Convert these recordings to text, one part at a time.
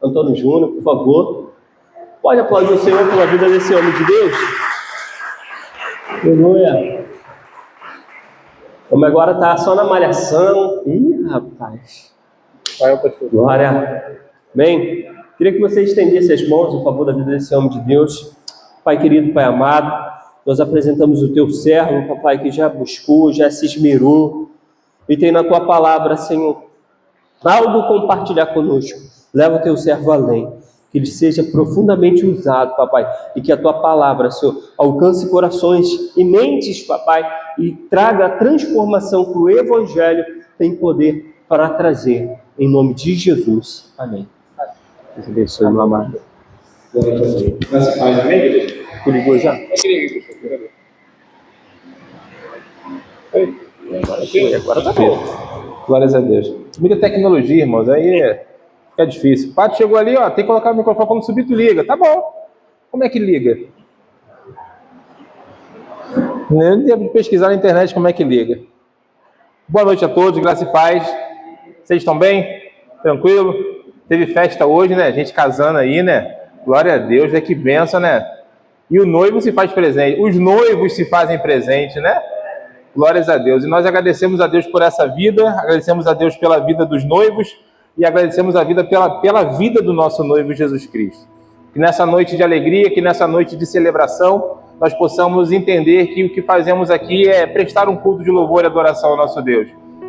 Antônio Júnior, por favor. Pode aplaudir o Senhor pela vida desse homem de Deus? Aleluia. Como agora está só na malhação. Ih, rapaz. Glória. Bem, queria que você estendesse as mãos em favor da vida desse homem de Deus. Pai querido, Pai amado, nós apresentamos o teu servo, papai, que já buscou, já se esmerou e tem na tua palavra, Senhor, algo compartilhar conosco. Leva o teu servo além, que ele seja profundamente usado, papai, e que a tua palavra, Senhor, alcance corações e mentes, papai, e traga a transformação que o Evangelho tem poder para trazer, em nome de Jesus. Amém. Deus abençoe, meu amado. Graças a Deus. Amém, igreja? Tu ligou já? Agora tá bom. Glórias a Deus. Muita tecnologia, irmãos, aí fica difícil. O Pato chegou ali, ó, tem que colocar o microfone, quando subir tu liga. Tá bom. Como é que liga? Nem devo pesquisar na internet como é que liga. Boa noite a todos, graça e paz. Vocês estão bem? Tranquilo? Teve festa hoje, né? Gente casando aí, né? Glória a Deus, né? Que bênção, né? E o noivo se faz presente. Os noivos se fazem presente, né? Glórias a Deus. E nós agradecemos a Deus por essa vida, agradecemos a Deus pela vida dos noivos e agradecemos a vida pela vida do nosso noivo Jesus Cristo. Que nessa noite de alegria, que nessa noite de celebração, nós possamos entender que o que fazemos aqui é prestar um culto de louvor e adoração ao nosso Deus.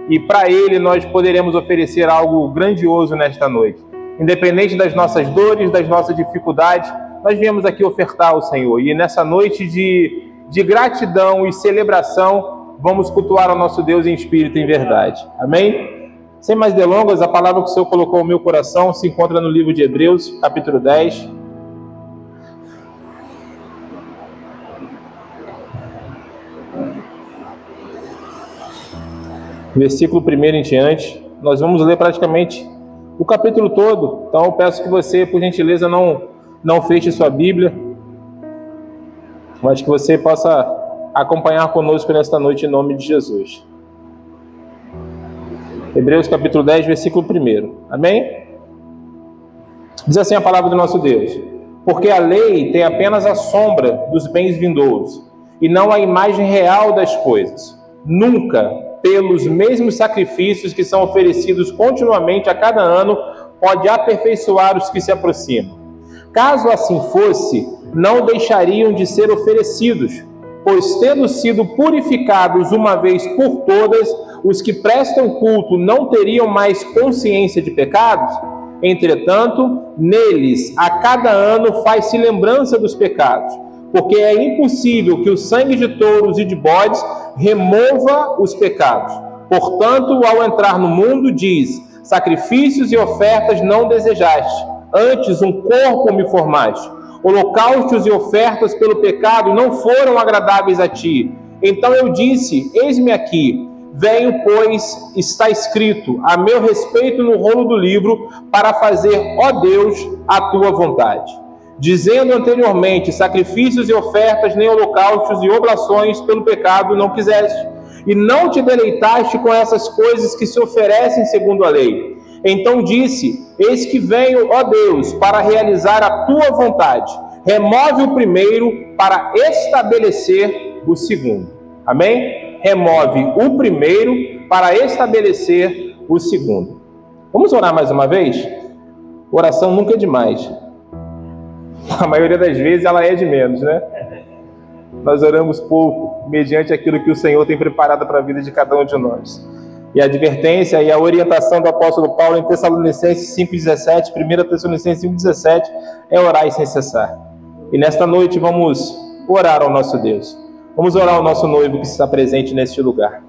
E para Ele nós poderemos oferecer algo grandioso nesta noite. Independente das nossas dores, das nossas dificuldades, nós viemos aqui ofertar ao Senhor. E nessa noite de gratidão e celebração, vamos cultuar ao nosso Deus em espírito e em verdade. Amém? Sem mais delongas, a palavra que o Senhor colocou no meu coração se encontra no livro de Hebreus, capítulo 10. Versículo 1 em diante. Nós vamos ler praticamente o capítulo todo. Então eu peço que você, por gentileza, não feche sua Bíblia, mas que você possa acompanhar conosco nesta noite em nome de Jesus. Hebreus capítulo 10, versículo 1. Amém? Diz assim a palavra do nosso Deus: porque a lei tem apenas a sombra dos bens vindouros, e não a imagem real das coisas. Nunca, pelos mesmos sacrifícios que são oferecidos continuamente a cada ano, pode aperfeiçoar os que se aproximam. Caso assim fosse, não deixariam de ser oferecidos, pois tendo sido purificados uma vez por todas, os que prestam culto não teriam mais consciência de pecados? Entretanto, neles a cada ano faz-se lembrança dos pecados, porque é impossível que o sangue de touros e de bodes remova os pecados. Portanto, ao entrar no mundo, diz: sacrifícios e ofertas não desejaste, antes um corpo me formaste. Holocaustos e ofertas pelo pecado não foram agradáveis a ti. Então eu disse: eis-me aqui. Venho, pois está escrito a meu respeito no rolo do livro, para fazer, ó Deus, a tua vontade. Dizendo anteriormente: sacrifícios e ofertas, nem holocaustos e oblações pelo pecado não quiseste, e não te deleitaste com essas coisas que se oferecem segundo a lei. Então disse: eis que venho, ó Deus, para realizar a tua vontade. Remove o primeiro para estabelecer o segundo. Amém? Remove o primeiro para estabelecer o segundo. Vamos orar mais uma vez? Oração nunca é demais. A maioria das vezes ela é de menos, né? Nós oramos pouco, mediante aquilo que o Senhor tem preparado para a vida de cada um de nós. E a advertência e a orientação do apóstolo Paulo em Tessalonicenses 5,17, 1 Tessalonicenses 5,17, é orar e sem cessar. E nesta noite vamos orar ao nosso Deus. Vamos orar ao nosso noivo que está presente neste lugar.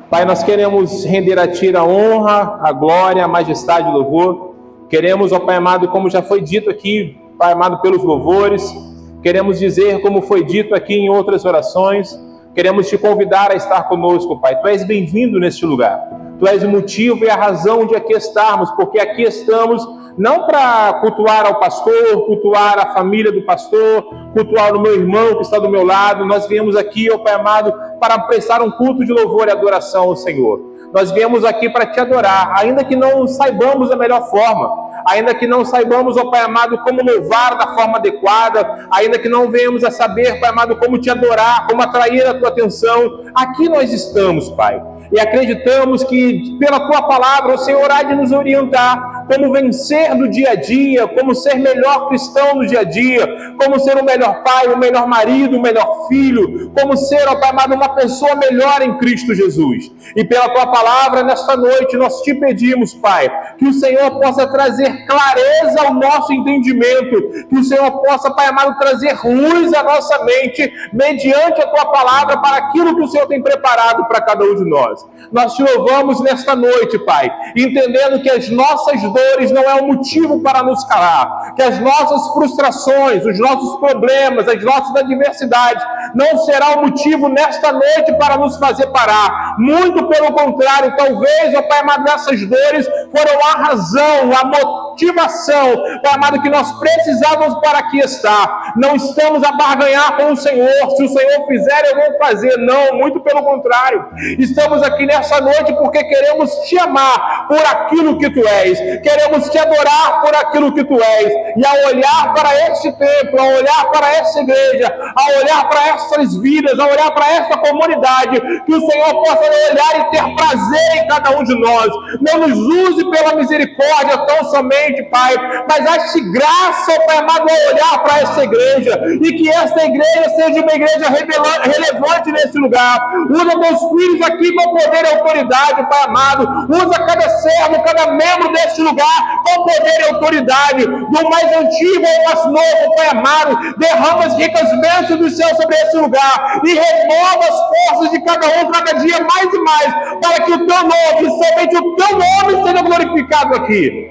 Pai, nós queremos render a Ti a honra, a glória, a majestade e o louvor. Queremos, ó Pai amado, como já foi dito aqui, Pai amado, pelos louvores. Queremos dizer, como foi dito aqui em outras orações, queremos Te convidar a estar conosco, Pai. Tu és bem-vindo neste lugar. Tu és o motivo e a razão de aqui estarmos, porque aqui estamos não para cultuar ao pastor, cultuar a família do pastor, cultuar o meu irmão que está do meu lado. Nós viemos aqui, ó Pai amado, para prestar um culto de louvor e adoração ao Senhor. Nós viemos aqui para Te adorar, ainda que não saibamos a melhor forma, ainda que não saibamos, ó Pai amado, como louvar da forma adequada, ainda que não venhamos a saber, Pai amado, como te adorar, como atrair a tua atenção, aqui nós estamos, Pai. E acreditamos que pela tua palavra o Senhor há de nos orientar como vencer no dia a dia, como ser melhor cristão no dia a dia, como ser o melhor pai, o melhor marido, o melhor filho, como ser, ó Pai amado, uma pessoa melhor em Cristo Jesus. E pela tua palavra, nesta noite, nós te pedimos, Pai, que o Senhor possa trazer clareza ao nosso entendimento, que o Senhor possa, Pai amado, trazer luz à nossa mente, mediante a tua palavra, para aquilo que o Senhor tem preparado para cada um de nós. Nós te louvamos nesta noite, Pai, entendendo que as nossas dores não é um motivo para nos calar, que as nossas frustrações, os nossos problemas, as nossas adversidades não será um motivo nesta noite para nos fazer parar. Muito pelo contrário, talvez, ó Pai amado, essas dores foram a razão, a motivação, Pai amado, que nós precisávamos para aqui estar. Não estamos a barganhar com o Senhor, se o Senhor fizer, eu vou fazer. Não, muito pelo contrário. Estamos aqui nessa noite porque queremos te amar por aquilo que tu és, queremos te adorar por aquilo que tu és, e ao olhar para este templo, ao olhar para essa igreja, ao olhar para essas vidas, ao olhar para essa comunidade, que o Senhor possa olhar e ter prazer em cada um de nós. Não nos use pela misericórdia tão somente, Pai, mas ache graça, Pai amado, ao olhar para essa igreja, e que essa igreja seja uma igreja relevante nesse lugar. Usa meus filhos aqui com poder e autoridade, Pai amado. Usa cada servo, cada membro deste lugar com poder e autoridade, do mais antigo ao mais novo, Pai amado. Derrama as ricas bênçãos do céu sobre esse lugar e renova as forças de cada um cada dia mais e mais, para que o teu nome, somente o teu nome, seja glorificado aqui.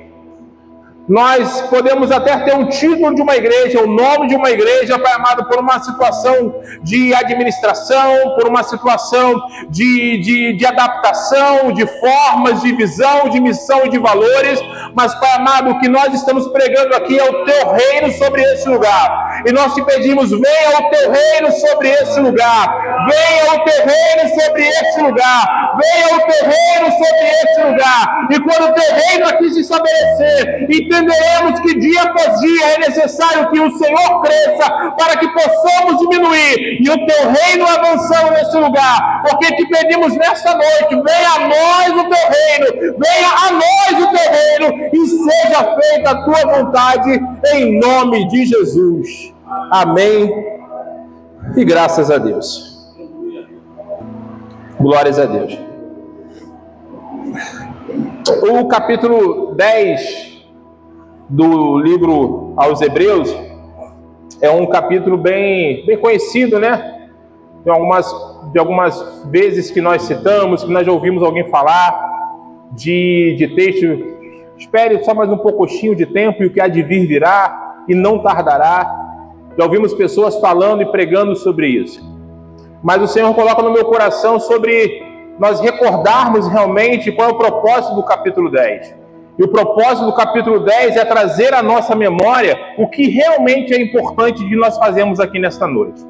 Nós podemos até ter um título de uma igreja, o nome de uma igreja, Pai amado, por uma situação de administração, por uma situação de adaptação, de formas, de visão, de missão e de valores, mas, Pai amado, o que nós estamos pregando aqui é o teu reino sobre esse lugar. E nós te pedimos, venha o teu reino sobre esse lugar, venha o teu reino sobre esse lugar, venha o teu reino sobre esse lugar. E quando o teu reino aqui se estabelecer, entenderemos que dia após dia é necessário que o Senhor cresça para que possamos diminuir e o teu reino avançando nesse lugar, porque te pedimos nesta noite, venha a nós o teu reino, venha a nós o teu reino e seja feita a tua vontade em nome de Jesus. Amém e graças a Deus. Glórias a Deus. O capítulo 10 do livro aos Hebreus é um capítulo bem conhecido, né? De algumas vezes que nós citamos, que nós já ouvimos alguém falar de texto. Espere só mais um pouquinho de tempo e o que há de vir virá e não tardará. Já ouvimos pessoas falando e pregando sobre isso. Mas o Senhor coloca no meu coração sobre nós recordarmos realmente qual é o propósito do capítulo 10. E o propósito do capítulo 10 é trazer à nossa memória o que realmente é importante de nós fazermos aqui nesta noite.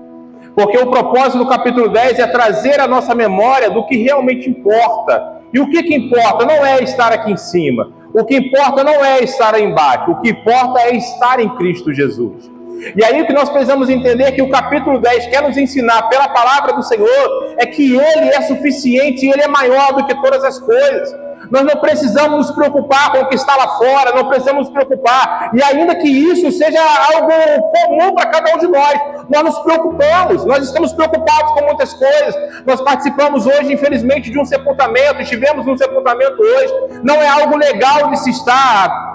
Porque o propósito do capítulo 10 é trazer à nossa memória do que realmente importa. E o que importa não é estar aqui em cima. O que importa não é estar aí embaixo. O que importa é estar em Cristo Jesus. E aí o que nós precisamos entender é que o capítulo 10 quer nos ensinar pela palavra do Senhor é que Ele é suficiente e Ele é maior do que todas as coisas. Nós não precisamos nos preocupar com o que está lá fora, não precisamos nos preocupar. E ainda que isso seja algo comum para cada um de nós nos preocupamos, nós estamos preocupados com muitas coisas. Nós participamos hoje, infelizmente, de um sepultamento, estivemos num sepultamento hoje. Não é algo legal de se estar.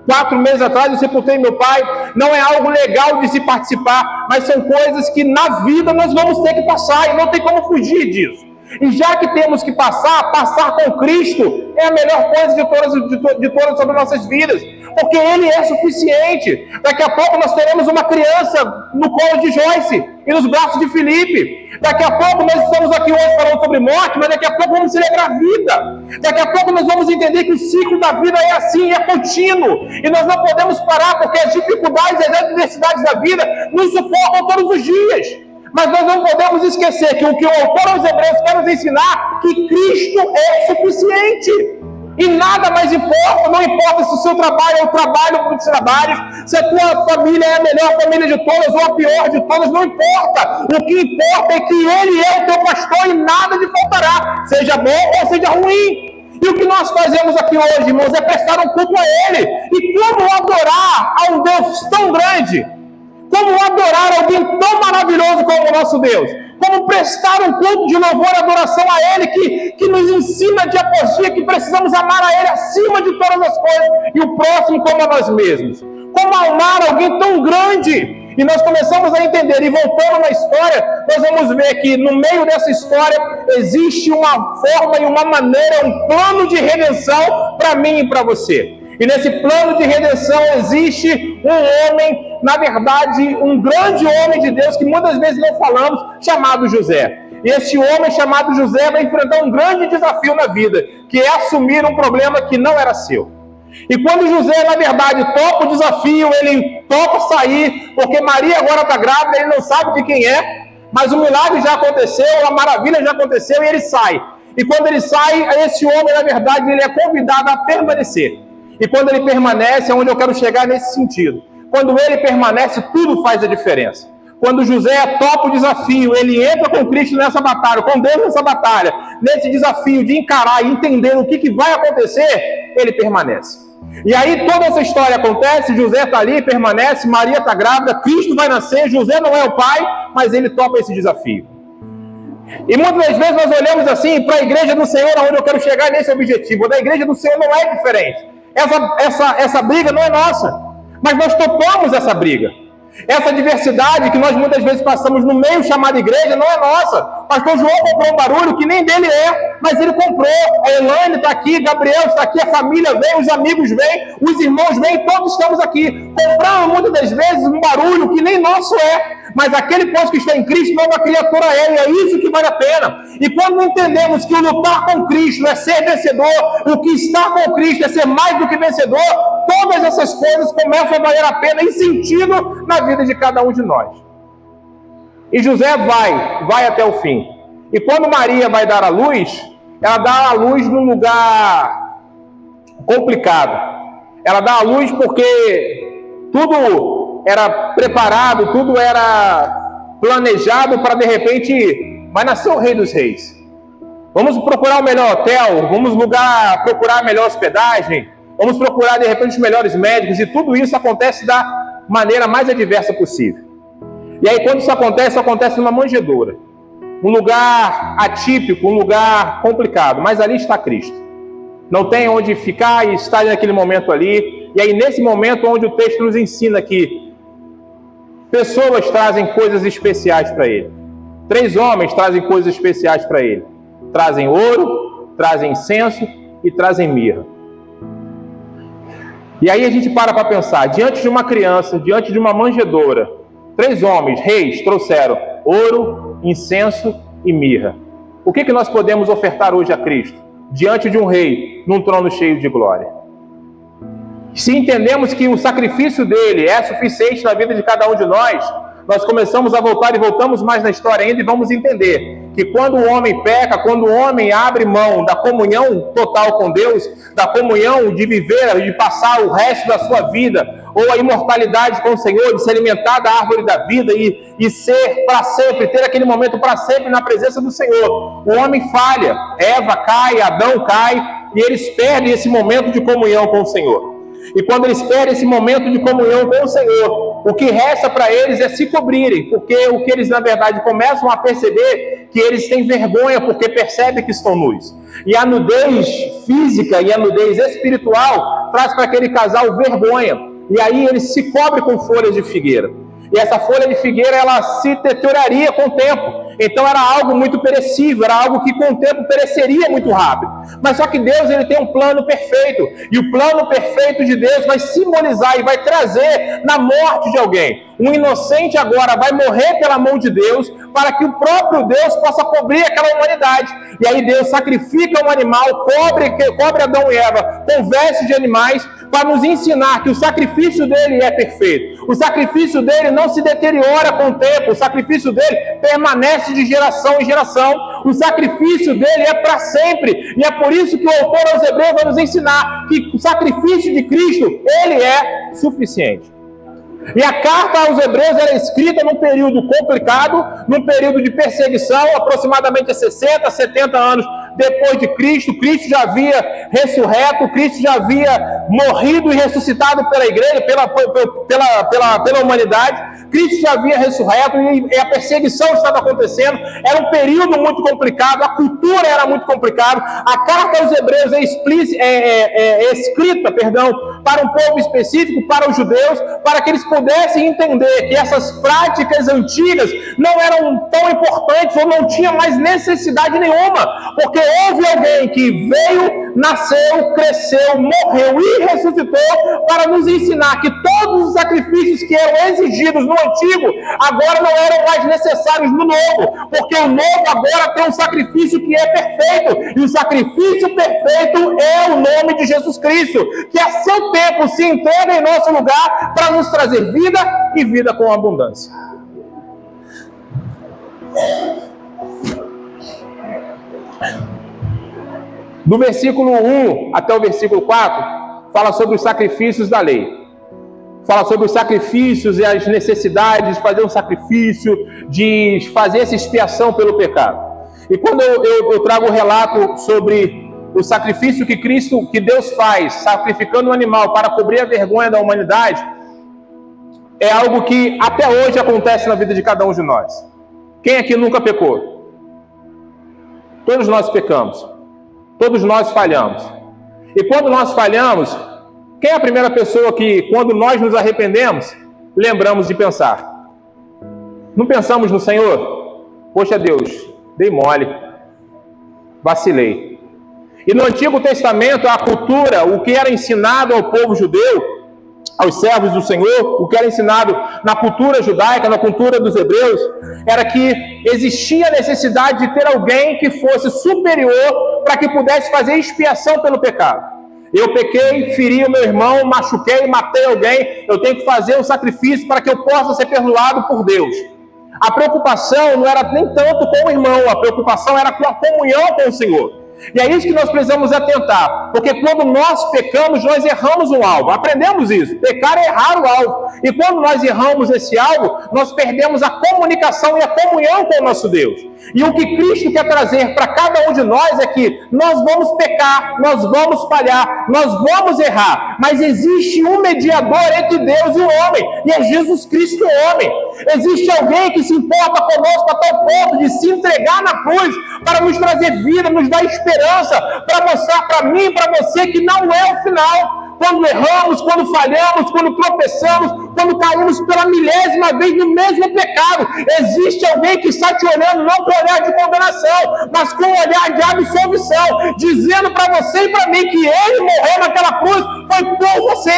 4 meses atrás eu sepultei meu pai. Não é algo legal de se participar, mas são coisas que na vida nós vamos ter que passar e não tem como fugir disso. E já que temos que passar com Cristo é a melhor coisa de todas sobre nossas vidas, porque Ele é suficiente. Daqui a pouco nós teremos uma criança no colo de Joyce e nos braços de Felipe. Daqui a pouco nós estamos aqui hoje falando sobre morte, mas daqui a pouco vamos celebrar a vida. Daqui a pouco nós vamos entender que o ciclo da vida é assim, é contínuo. E nós não podemos parar, porque as dificuldades e as adversidades da vida nos sufocam todos os dias. Mas nós não podemos esquecer que o autor aos Hebreus quer nos ensinar que Cristo é suficiente. E nada mais importa, não importa se o seu trabalho é o trabalho dos trabalhos, se a tua família é a melhor família de todas ou a pior de todas, não importa. O que importa é que Ele é o teu pastor e nada te faltará, seja bom ou seja ruim. E o que nós fazemos aqui hoje, irmãos, é prestar um culto a Ele. E como adorar a um Deus tão grande? Como adorar alguém tão maravilhoso como o nosso Deus? Como prestar um culto de louvor e adoração a Ele, que nos ensina dia após dia que precisamos amar a Ele acima de todas as coisas, e o próximo como a nós mesmos. Como amar alguém tão grande? E nós começamos a entender, e voltando na história, nós vamos ver que no meio dessa história existe uma forma e uma maneira, um plano de redenção para mim e para você. E nesse plano de redenção existe um homem, na verdade, um grande homem de Deus, que muitas vezes não falamos, chamado José. E esse homem chamado José vai enfrentar um grande desafio na vida, que é assumir um problema que não era seu. E quando José, na verdade, topa o desafio, ele topa sair, porque Maria agora está grávida, ele não sabe de quem é, mas o milagre já aconteceu, a maravilha já aconteceu e ele sai. E quando ele sai, esse homem, na verdade, ele é convidado a permanecer. E quando ele permanece, é onde eu quero chegar nesse sentido. Quando ele permanece, tudo faz a diferença. Quando José topa o desafio, ele entra com Cristo nessa batalha, com Deus nessa batalha, nesse desafio de encarar e entender o que vai acontecer, ele permanece. E aí toda essa história acontece, José está ali, permanece, Maria está grávida, Cristo vai nascer, José não é o pai, mas ele topa esse desafio. E muitas das vezes nós olhamos assim para a igreja do Senhor, onde eu quero chegar nesse objetivo. Da igreja do Senhor não é diferente. Essa briga não é nossa, mas nós topamos essa briga. Essa diversidade que nós muitas vezes passamos no meio chamado igreja não é nossa. Pastor João comprou um barulho que nem dele é, mas ele comprou. A Elaine está aqui, Gabriel está aqui, a família vem, os amigos vêm, os irmãos vêm, todos estamos aqui. Compramos muitas das vezes um barulho que nem nosso é, mas aquele povo que está em Cristo, nova criatura é, e é isso que vale a pena. E quando entendemos que o lutar com Cristo é ser vencedor, o que está com Cristo é ser mais do que vencedor, todas essas coisas começam a valer a pena em sentido na vida de cada um de nós. E José vai até o fim. E quando Maria vai dar à luz, ela dá à luz num lugar complicado. Ela dá à luz porque tudo era preparado, tudo era planejado para, de repente, vai nascer o Rei dos Reis. Vamos procurar o melhor hotel, vamos procurar a melhor hospedagem, vamos procurar, de repente, os melhores médicos, e tudo isso acontece da maneira mais adversa possível. E aí, quando isso acontece numa manjedoura. Um lugar atípico, um lugar complicado, mas ali está Cristo. Não tem onde ficar e estar naquele momento ali. E aí, nesse momento, onde o texto nos ensina que pessoas trazem coisas especiais para ele. 3 homens trazem coisas especiais para ele. Trazem ouro, trazem incenso e trazem mirra. E aí a gente para pensar, diante de uma criança, diante de uma manjedoura, 3 homens, reis, trouxeram ouro, incenso e mirra. O que nós podemos ofertar hoje a Cristo? Diante de um rei, num trono cheio de glória. Se entendemos que o sacrifício dele é suficiente na vida de cada um de nós começamos a voltar e voltamos mais na história ainda e vamos entender que quando o homem peca, quando o homem abre mão da comunhão total com Deus, da comunhão de viver, de passar o resto da sua vida, ou a imortalidade com o Senhor, de se alimentar da árvore da vida e ser para sempre, ter aquele momento para sempre na presença do Senhor, o homem falha, Eva cai, Adão cai, e eles perdem esse momento de comunhão com o Senhor. E quando eles perdem esse momento de comunhão com o Senhor, o que resta para eles é se cobrirem, porque o que eles, na verdade, começam a perceber que eles têm vergonha, porque percebem que estão nus. E a nudez física e a nudez espiritual traz para aquele casal vergonha. E aí eles se cobrem com folhas de figueira. E essa folha de figueira, ela se deterioraria com o tempo. Então era algo muito perecível, era algo que com o tempo pereceria muito rápido. Mas só que Deus, ele tem um plano perfeito. E o plano perfeito de Deus vai simbolizar e vai trazer na morte de alguém. Um inocente agora vai morrer pela mão de Deus para que o próprio Deus possa cobrir aquela humanidade. E aí Deus sacrifica um animal, cobre Adão e Eva com vestes de animais para nos ensinar que o sacrifício dele é perfeito. O sacrifício dele não se deteriora com o tempo, o sacrifício dele permanece de geração em geração. O sacrifício dele é para sempre. E é por isso que o autor aos Hebreus vai nos ensinar que o sacrifício de Cristo, ele é suficiente. E a carta aos Hebreus era escrita num período complicado, num período de perseguição, aproximadamente 60, 70 anos depois de Cristo. Cristo já havia ressurreto, Cristo já havia morrido e ressuscitado pela igreja, pela humanidade. Cristo já havia ressurreto e a perseguição estava acontecendo. Era um período muito complicado, a cultura era muito complicada. A carta aos Hebreus é escrita para um povo específico, para os judeus, para que eles pudessem entender que essas práticas antigas não eram tão importantes ou não tinha mais necessidade nenhuma, porque houve alguém que veio, nasceu, cresceu, morreu e ressuscitou para nos ensinar que todos os sacrifícios que eram exigidos no antigo agora não eram mais necessários no novo, porque o novo agora tem um sacrifício que é perfeito, e o sacrifício perfeito é o nome de Jesus Cristo, que a seu tempo se entrega em nosso lugar para nos trazer vida e vida com abundância. Do versículo 1 até o versículo 4, fala sobre os sacrifícios da lei. Fala sobre os sacrifícios e as necessidades de fazer um sacrifício, de fazer essa expiação pelo pecado. E quando eu trago o relato sobre o sacrifício que Deus faz, sacrificando um animal para cobrir a vergonha da humanidade, é algo que até hoje acontece na vida de cada um de nós. Quem aqui nunca pecou? Todos nós pecamos. Todos nós falhamos. E quando nós falhamos, quem é a primeira pessoa que, quando nós nos arrependemos, lembramos de pensar? Não pensamos no Senhor? Poxa Deus, dei mole, vacilei. E no Antigo Testamento, a cultura, o que era ensinado ao povo judeu, aos servos do Senhor, o que era ensinado na cultura judaica, na cultura dos hebreus, era que existia a necessidade de ter alguém que fosse superior para que pudesse fazer expiação pelo pecado. Eu pequei, feri o meu irmão, machuquei, matei alguém, eu tenho que fazer um sacrifício para que eu possa ser perdoado por Deus. A preocupação não era nem tanto com o irmão, a preocupação era com a comunhão com o Senhor. E é isso que nós precisamos atentar, porque quando nós pecamos, nós erramos o alvo. Aprendemos isso, pecar é errar o alvo. E quando nós erramos esse alvo, nós perdemos a comunicação e a comunhão com o nosso Deus. E o que Cristo quer trazer para cada um de nós é que nós vamos pecar, nós vamos falhar, nós vamos errar, mas existe um mediador entre Deus e o homem, e é Jesus Cristo o homem. Existe alguém que se importa conosco a tal ponto de se entregar na cruz para nos trazer vida, nos dar esperança, para mostrar para mim e para você que não é o final. Quando erramos, quando falhamos, quando tropeçamos, quando caímos pela milésima vez no mesmo pecado, existe alguém que está te olhando não com olhar de condenação, mas com olhar de absolvição, dizendo para você e para mim que ele morreu naquela cruz, foi por você.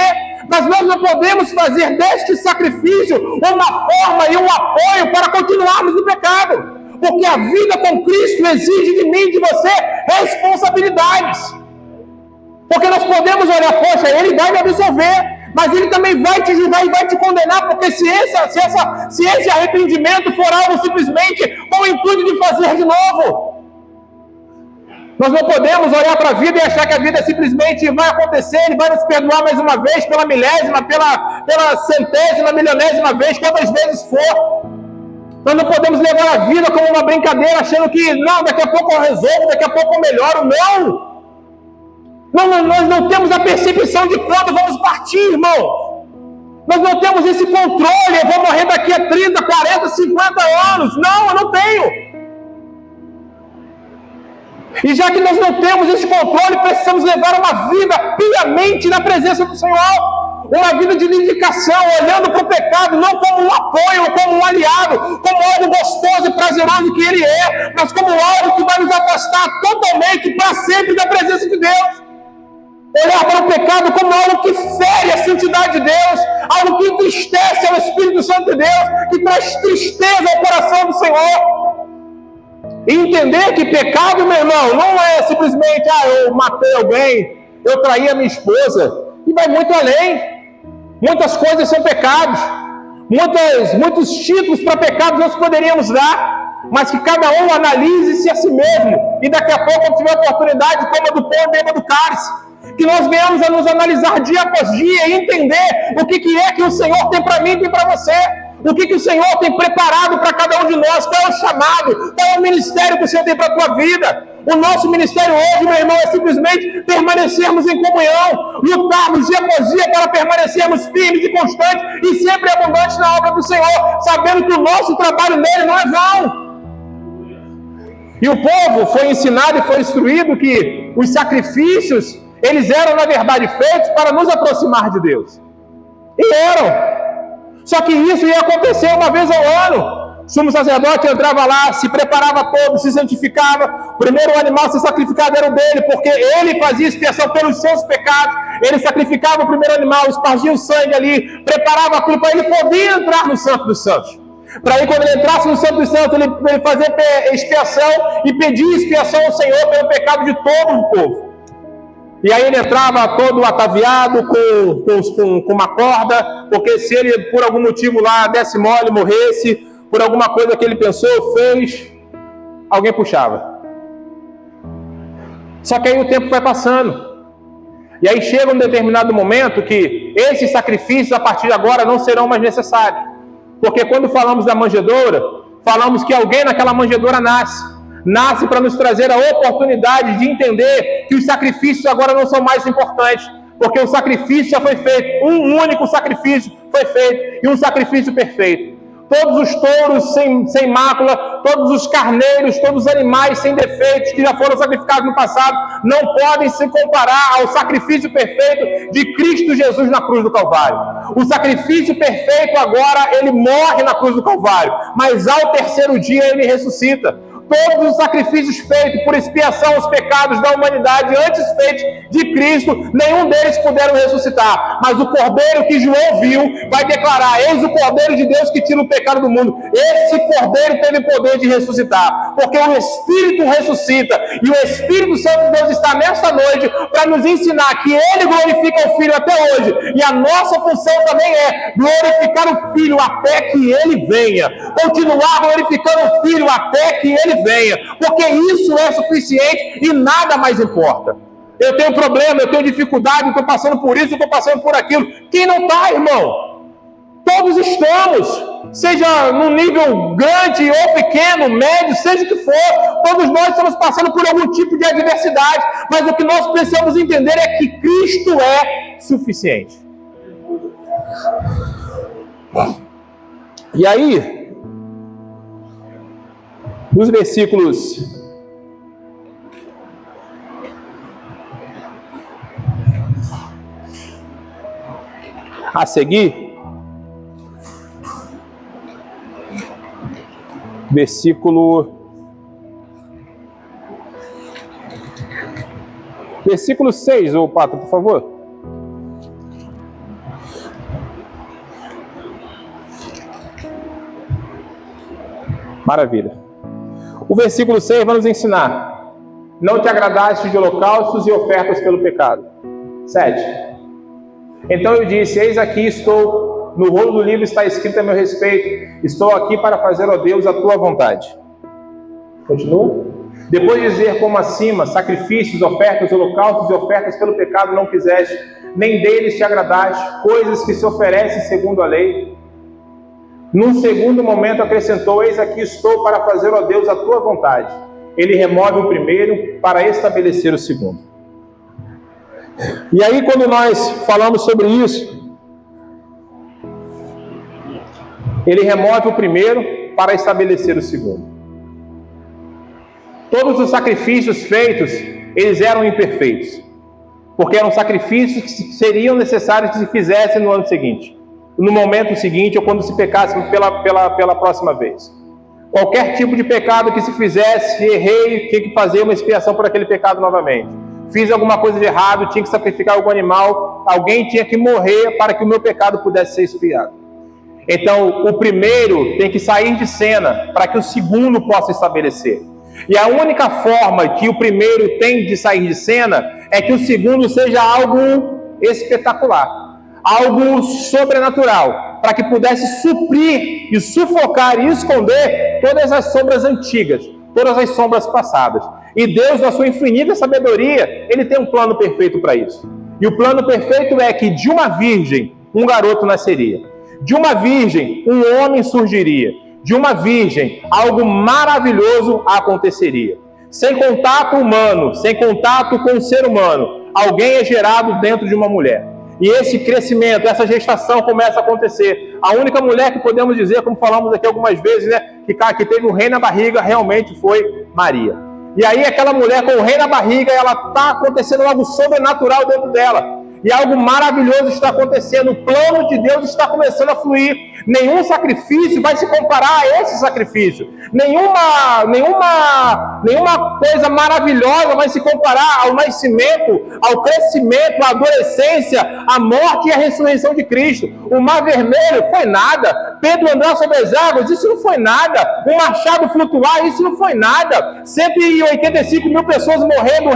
Mas nós não podemos fazer deste sacrifício uma forma e um apoio para continuarmos no pecado, porque a vida com Cristo exige de mim e de você responsabilidades. Porque nós podemos olhar, poxa, ele vai me absolver, mas ele também vai te julgar e vai te condenar, porque se esse arrependimento for algo simplesmente com o intuito de fazer de novo. Nós não podemos olhar para a vida e achar que a vida simplesmente vai acontecer, ele vai nos perdoar mais uma vez, pela milésima, pela centésima, milionésima vez, quantas vezes for. Nós não podemos levar a vida como uma brincadeira, achando que, não, daqui a pouco eu resolvo, daqui a pouco eu melhoro. Não! Nós não temos a percepção de quando vamos partir, irmão. Nós não temos esse controle, eu vou morrer daqui a 30, 40, 50 anos. Não, eu não tenho. E já que nós não temos esse controle, precisamos levar uma vida piamente na presença do Senhor. Uma vida de dedicação, olhando para o pecado, não como um apoio, como um aliado, como algo gostoso e prazeroso que ele é, mas como algo que vai nos afastar totalmente, para sempre, da presença de Deus. Olhar para o pecado como algo que fere a santidade de Deus, algo que entristece ao Espírito Santo de Deus, que traz tristeza ao coração do Senhor. E entender que pecado, meu irmão, não é simplesmente, eu matei alguém, eu traí a minha esposa, e vai muito além. Muitas coisas são pecados, muitos títulos para pecados nós poderíamos dar, mas que cada um analise-se a si mesmo, e daqui a pouco, quando tiver oportunidade, coma do pão e beba do cálice. Que nós venhamos a nos analisar dia após dia e entender o que é que o Senhor tem para mim e tem para você. O que o Senhor tem preparado para cada um de nós, qual é o chamado, qual é o ministério que o Senhor tem para a tua vida. O nosso ministério hoje, meu irmão, é simplesmente permanecermos em comunhão, lutarmos dia após dia para permanecermos firmes e constantes e sempre abundantes na obra do Senhor, sabendo que o nosso trabalho nele não é vão. E o povo foi ensinado e foi instruído que os sacrifícios, eles eram, na verdade, feitos para nos aproximar de Deus. E eram. Só que isso ia acontecer uma vez ao ano. O sumo sacerdote entrava lá, se preparava todo, se santificava. O primeiro animal a ser sacrificado era o dele, porque ele fazia expiação pelos seus pecados. Ele sacrificava o primeiro animal, espargia o sangue ali, preparava aquilo para ele poder entrar no Santo dos Santos. Para aí, quando ele entrasse no Santo dos Santos, ele fazer expiação e pedir expiação ao Senhor pelo pecado de todo o povo. E aí ele entrava todo ataviado, com uma corda, porque se ele, por algum motivo lá, desse mole, morresse, por alguma coisa que ele pensou, fez, alguém puxava. Só que aí o tempo vai passando. E aí chega um determinado momento que esses sacrifícios, a partir de agora, não serão mais necessários. Porque quando falamos da manjedoura, falamos que alguém naquela manjedoura nasce. Nasce para nos trazer a oportunidade de entender que os sacrifícios agora não são mais importantes, porque o sacrifício já foi feito, um único sacrifício foi feito, e um sacrifício perfeito. Todos os touros sem mácula, todos os carneiros, todos os animais sem defeitos que já foram sacrificados no passado, não podem se comparar ao sacrifício perfeito de Cristo Jesus na cruz do Calvário. O sacrifício perfeito agora, ele morre na cruz do Calvário, mas ao terceiro dia ele ressuscita. Todos os sacrifícios feitos por expiação aos pecados da humanidade, antes feitos de Cristo, nenhum deles puderam ressuscitar. Mas o Cordeiro que João viu vai declarar: eis o Cordeiro de Deus que tira o pecado do mundo. Esse Cordeiro teve poder de ressuscitar, porque o Espírito ressuscita, e o Espírito Santo de Deus está nesta noite para nos ensinar que Ele glorifica o Filho até hoje, e a nossa função também é glorificar o Filho até que Ele venha, continuar glorificando o Filho até que Ele venha, porque isso é suficiente e nada mais importa. Eu tenho problema, eu tenho dificuldade, eu estou passando por isso, eu estou passando por aquilo. Quem não está, irmão? Todos estamos, seja num nível grande ou pequeno, médio, seja o que for, todos nós estamos passando por algum tipo de adversidade, mas o que nós precisamos entender é que Cristo é suficiente. E aí, nos versículos a seguir, versículo 6, ô Pato, por favor. Maravilha. O versículo 6 vai nos ensinar: não te agradaste de holocaustos e ofertas pelo pecado. 7. Então eu disse: eis aqui estou, no rolo do livro está escrito a meu respeito, estou aqui para fazer, ó Deus, a tua vontade. Continua. Depois de dizer como acima, sacrifícios, ofertas, holocaustos e ofertas pelo pecado não quiseste, nem deles te agradaste, coisas que se oferecem segundo a lei. Num segundo momento acrescentou: eis aqui estou para fazer, ó Deus, a tua vontade. Ele remove o primeiro para estabelecer o segundo. E aí, quando nós falamos sobre isso, ele remove o primeiro para estabelecer o segundo. Todos os sacrifícios feitos, eles eram imperfeitos, porque eram sacrifícios que seriam necessários que se fizessem no ano seguinte, no momento seguinte, ou quando se pecasse pela próxima vez. Qualquer tipo de pecado que se fizesse, errei, tinha que fazer uma expiação por aquele pecado novamente. Fiz alguma coisa de errado, tinha que sacrificar algum animal, alguém tinha que morrer para que o meu pecado pudesse ser expiado. Então, o primeiro tem que sair de cena para que o segundo possa estabelecer. E a única forma que o primeiro tem de sair de cena é que o segundo seja algo espetacular, algo sobrenatural, para que pudesse suprir e sufocar e esconder todas as sombras antigas, todas as sombras passadas. E Deus, na sua infinita sabedoria, Ele tem um plano perfeito para isso. E o plano perfeito é que de uma virgem, um garoto nasceria. De uma virgem, um homem surgiria. De uma virgem, algo maravilhoso aconteceria. Sem contato humano, sem contato com o ser humano, alguém é gerado dentro de uma mulher. E esse crescimento, essa gestação começa a acontecer. A única mulher que podemos dizer, como falamos aqui algumas vezes, né, que teve um rei na barriga, realmente foi Maria. E aí aquela mulher com o rei na barriga, ela está acontecendo algo sobrenatural dentro dela. E algo maravilhoso está acontecendo. O plano de Deus está começando a fluir. Nenhum sacrifício vai se comparar a esse sacrifício. Nenhuma coisa maravilhosa vai se comparar ao nascimento, ao crescimento, à adolescência, à morte e à ressurreição de Cristo. O Mar Vermelho foi nada. Pedro andar sobre as águas, isso não foi nada. O machado flutuar, isso não foi nada. 185 mil pessoas morrendo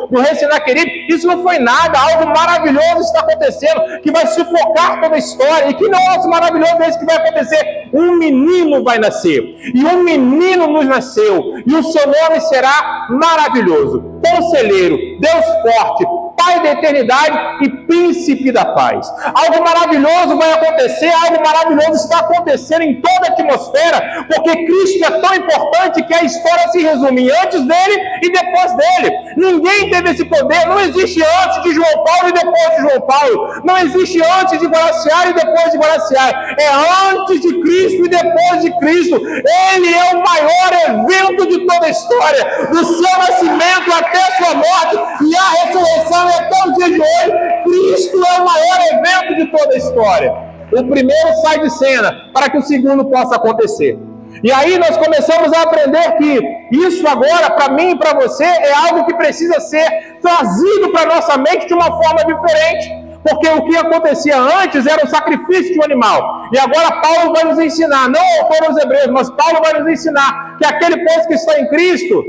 do rei Senaqueribe, isso não foi nada. Algo maravilhoso está acontecendo, que vai sufocar toda a história. E que negócio maravilhoso é esse que vai acontecer? Um menino vai nascer. E um menino nos nasceu. E o seu nome será maravilhoso, Conselheiro, Deus forte, Pai da eternidade e Príncipe da paz. Algo maravilhoso vai acontecer, algo maravilhoso está acontecendo em toda a atmosfera, porque Cristo é tão importante que a história se resume antes dele e depois dele. Ninguém teve esse poder, não existe antes de João Paulo e depois de João Paulo. Não existe antes de Guaraciara e depois de Guaraciara. É antes de Cristo e depois de Cristo. Ele é o maior evento de toda a história, do seu nascimento até a sua morte e a ressurreição até o dia de hoje. Cristo é o maior evento de toda a história. O primeiro sai de cena para que o segundo possa acontecer. E aí nós começamos a aprender que isso agora, para mim e para você, é algo que precisa ser trazido para a nossa mente de uma forma diferente. Porque o que acontecia antes era o sacrifício de um animal. E agora Paulo vai nos ensinar, não o autor aos Hebreus, mas Paulo vai nos ensinar que aquele povo que está em Cristo,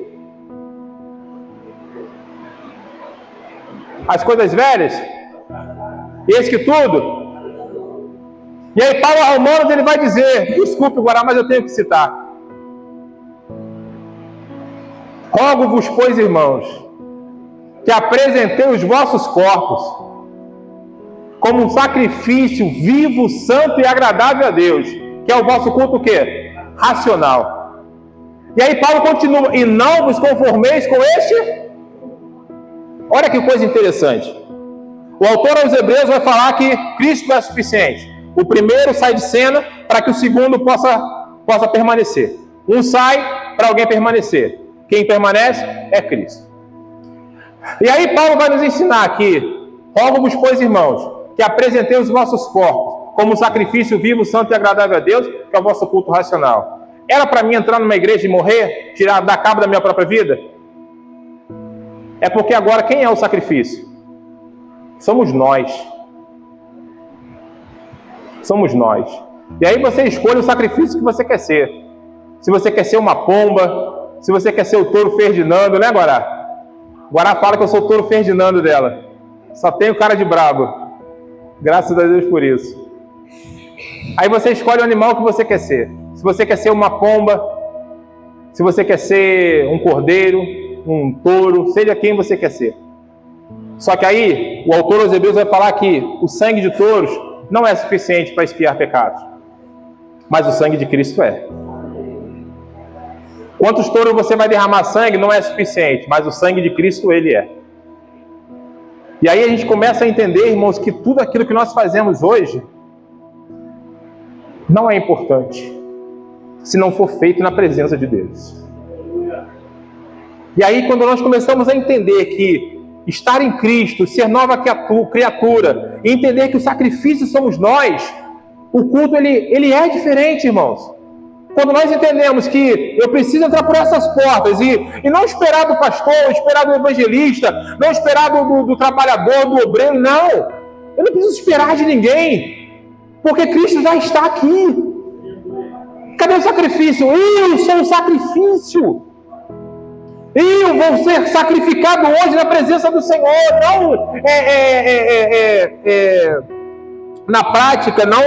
as coisas velhas, eis que tudo. E aí Paulo a Romanos ele vai dizer, desculpe Guará, mas eu tenho que citar: rogo-vos, pois, irmãos, que apresentei os vossos corpos como um sacrifício vivo, santo e agradável a Deus, que é o vosso culto o quê? Racional. E aí Paulo continua, e não vos conformeis com este. Olha que coisa interessante. O autor aos Hebreus vai falar que Cristo é suficiente. O primeiro sai de cena para que o segundo possa permanecer. Um sai para alguém permanecer. Quem permanece é Cristo. E aí Paulo vai nos ensinar aqui: rogo-vos, pois, irmãos, que apresentei os vossos corpos como sacrifício vivo, santo e agradável a Deus, que é o vosso culto racional. Era para mim entrar numa igreja e morrer, dar cabo da minha própria vida? É porque agora quem é o sacrifício? Somos nós. Somos nós. E aí você escolhe o sacrifício que você quer ser. Se você quer ser uma pomba, se você quer ser o touro Ferdinando, né, Guará? Guará fala que eu sou o touro Ferdinando dela. Só tenho cara de brabo. Graças a Deus por isso. Aí você escolhe o animal que você quer ser. Se você quer ser uma pomba, se você quer ser um cordeiro, um touro, seja quem você quer ser. Só que aí, o autor aos Hebreus vai falar que o sangue de touros não é suficiente para expiar pecados, mas o sangue de Cristo é. Quantos touros você vai derramar sangue não é suficiente, mas o sangue de Cristo, ele é. E aí a gente começa a entender, irmãos, que tudo aquilo que nós fazemos hoje não é importante se não for feito na presença de Deus. E aí quando nós começamos a entender que estar em Cristo, ser nova criatura, e entender que o sacrifício somos nós, o culto ele é diferente, irmãos. Quando nós entendemos que eu preciso entrar por essas portas e não esperar do pastor, esperar do evangelista, não esperar do trabalhador, do obreiro, não. Eu não preciso esperar de ninguém, porque Cristo já está aqui. Cadê o sacrifício? Eu sou o sacrifício. Eu vou ser sacrificado hoje na presença do Senhor, não na prática, não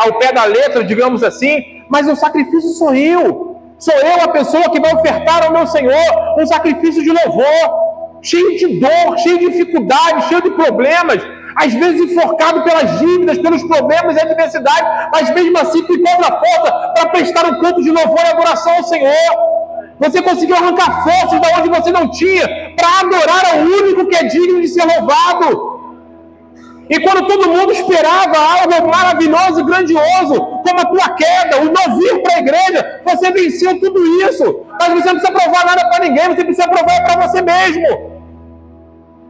ao pé da letra, digamos assim, mas o sacrifício sou eu. Sou eu a pessoa que vai ofertar ao meu Senhor um sacrifício de louvor, cheio de dor, cheio de dificuldades, cheio de problemas, às vezes enforcado pelas dívidas, pelos problemas e adversidades, mas mesmo assim tu encontra força para prestar um canto de louvor e adoração ao Senhor. Você conseguiu arrancar forças de onde você não tinha para adorar ao único que é digno de ser louvado. E quando todo mundo esperava algo maravilhoso e grandioso, como a tua queda, o não vir para a igreja, você venceu tudo isso. Mas você não precisa provar nada para ninguém, você precisa provar para você mesmo.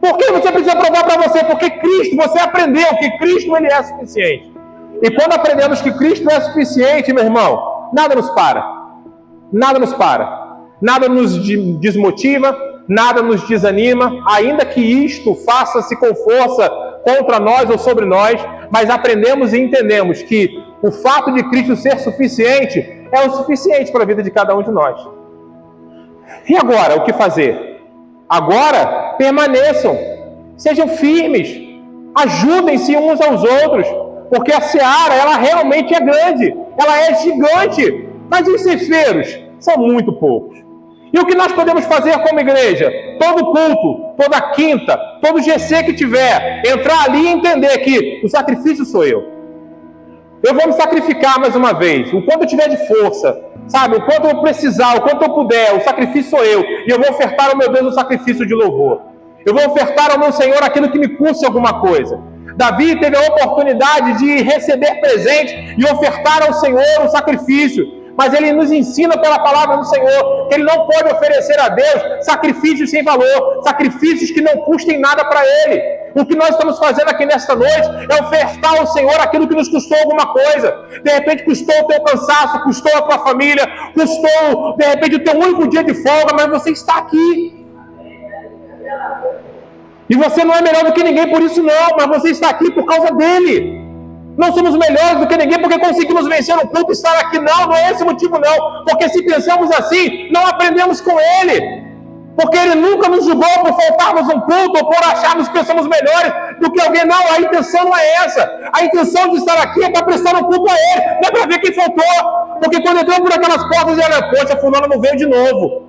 Por que você precisa provar para você? Porque Cristo, você aprendeu que Cristo ele é suficiente. E quando aprendemos que Cristo é suficiente, meu irmão, nada nos para. Nada nos para. Nada nos desmotiva, nada nos desanima, ainda que isto faça-se com força contra nós ou sobre nós, mas aprendemos e entendemos que o fato de Cristo ser suficiente é o suficiente para a vida de cada um de nós. E agora, o que fazer? Agora, permaneçam, sejam firmes, ajudem-se uns aos outros, porque a seara, ela realmente é grande, ela é gigante, mas os ceifeiros são muito poucos. E o que nós podemos fazer como igreja? Todo culto, toda quinta, todo GC que tiver, entrar ali e entender que o sacrifício sou eu. Eu vou me sacrificar mais uma vez, o quanto eu tiver de força, sabe? O quanto eu precisar, o quanto eu puder, o sacrifício sou eu. E eu vou ofertar ao meu Deus um sacrifício de louvor. Eu vou ofertar ao meu Senhor aquilo que me custe alguma coisa. Davi teve a oportunidade de receber presente e ofertar ao Senhor um sacrifício. Mas ele nos ensina pela palavra do Senhor que ele não pode oferecer a Deus sacrifícios sem valor, sacrifícios que não custem nada para ele. O que nós estamos fazendo aqui nesta noite é ofertar ao Senhor aquilo que nos custou alguma coisa. De repente custou o teu cansaço, custou a tua família, custou de repente o teu único dia de folga, mas você está aqui. E você não é melhor do que ninguém por isso não, mas você está aqui por causa dele. Não somos melhores do que ninguém porque conseguimos vencer no culto e estar aqui. Não é esse o motivo não. Porque se pensamos assim, não aprendemos com ele. Porque ele nunca nos julgou por faltarmos um culto ou por acharmos que somos melhores do que alguém. Não, a intenção não é essa. A intenção de estar aqui é para prestar um culto a ele. Não é para ver quem faltou. Porque quando entrou por aquelas portas, ele, poxa, fulano não veio de novo.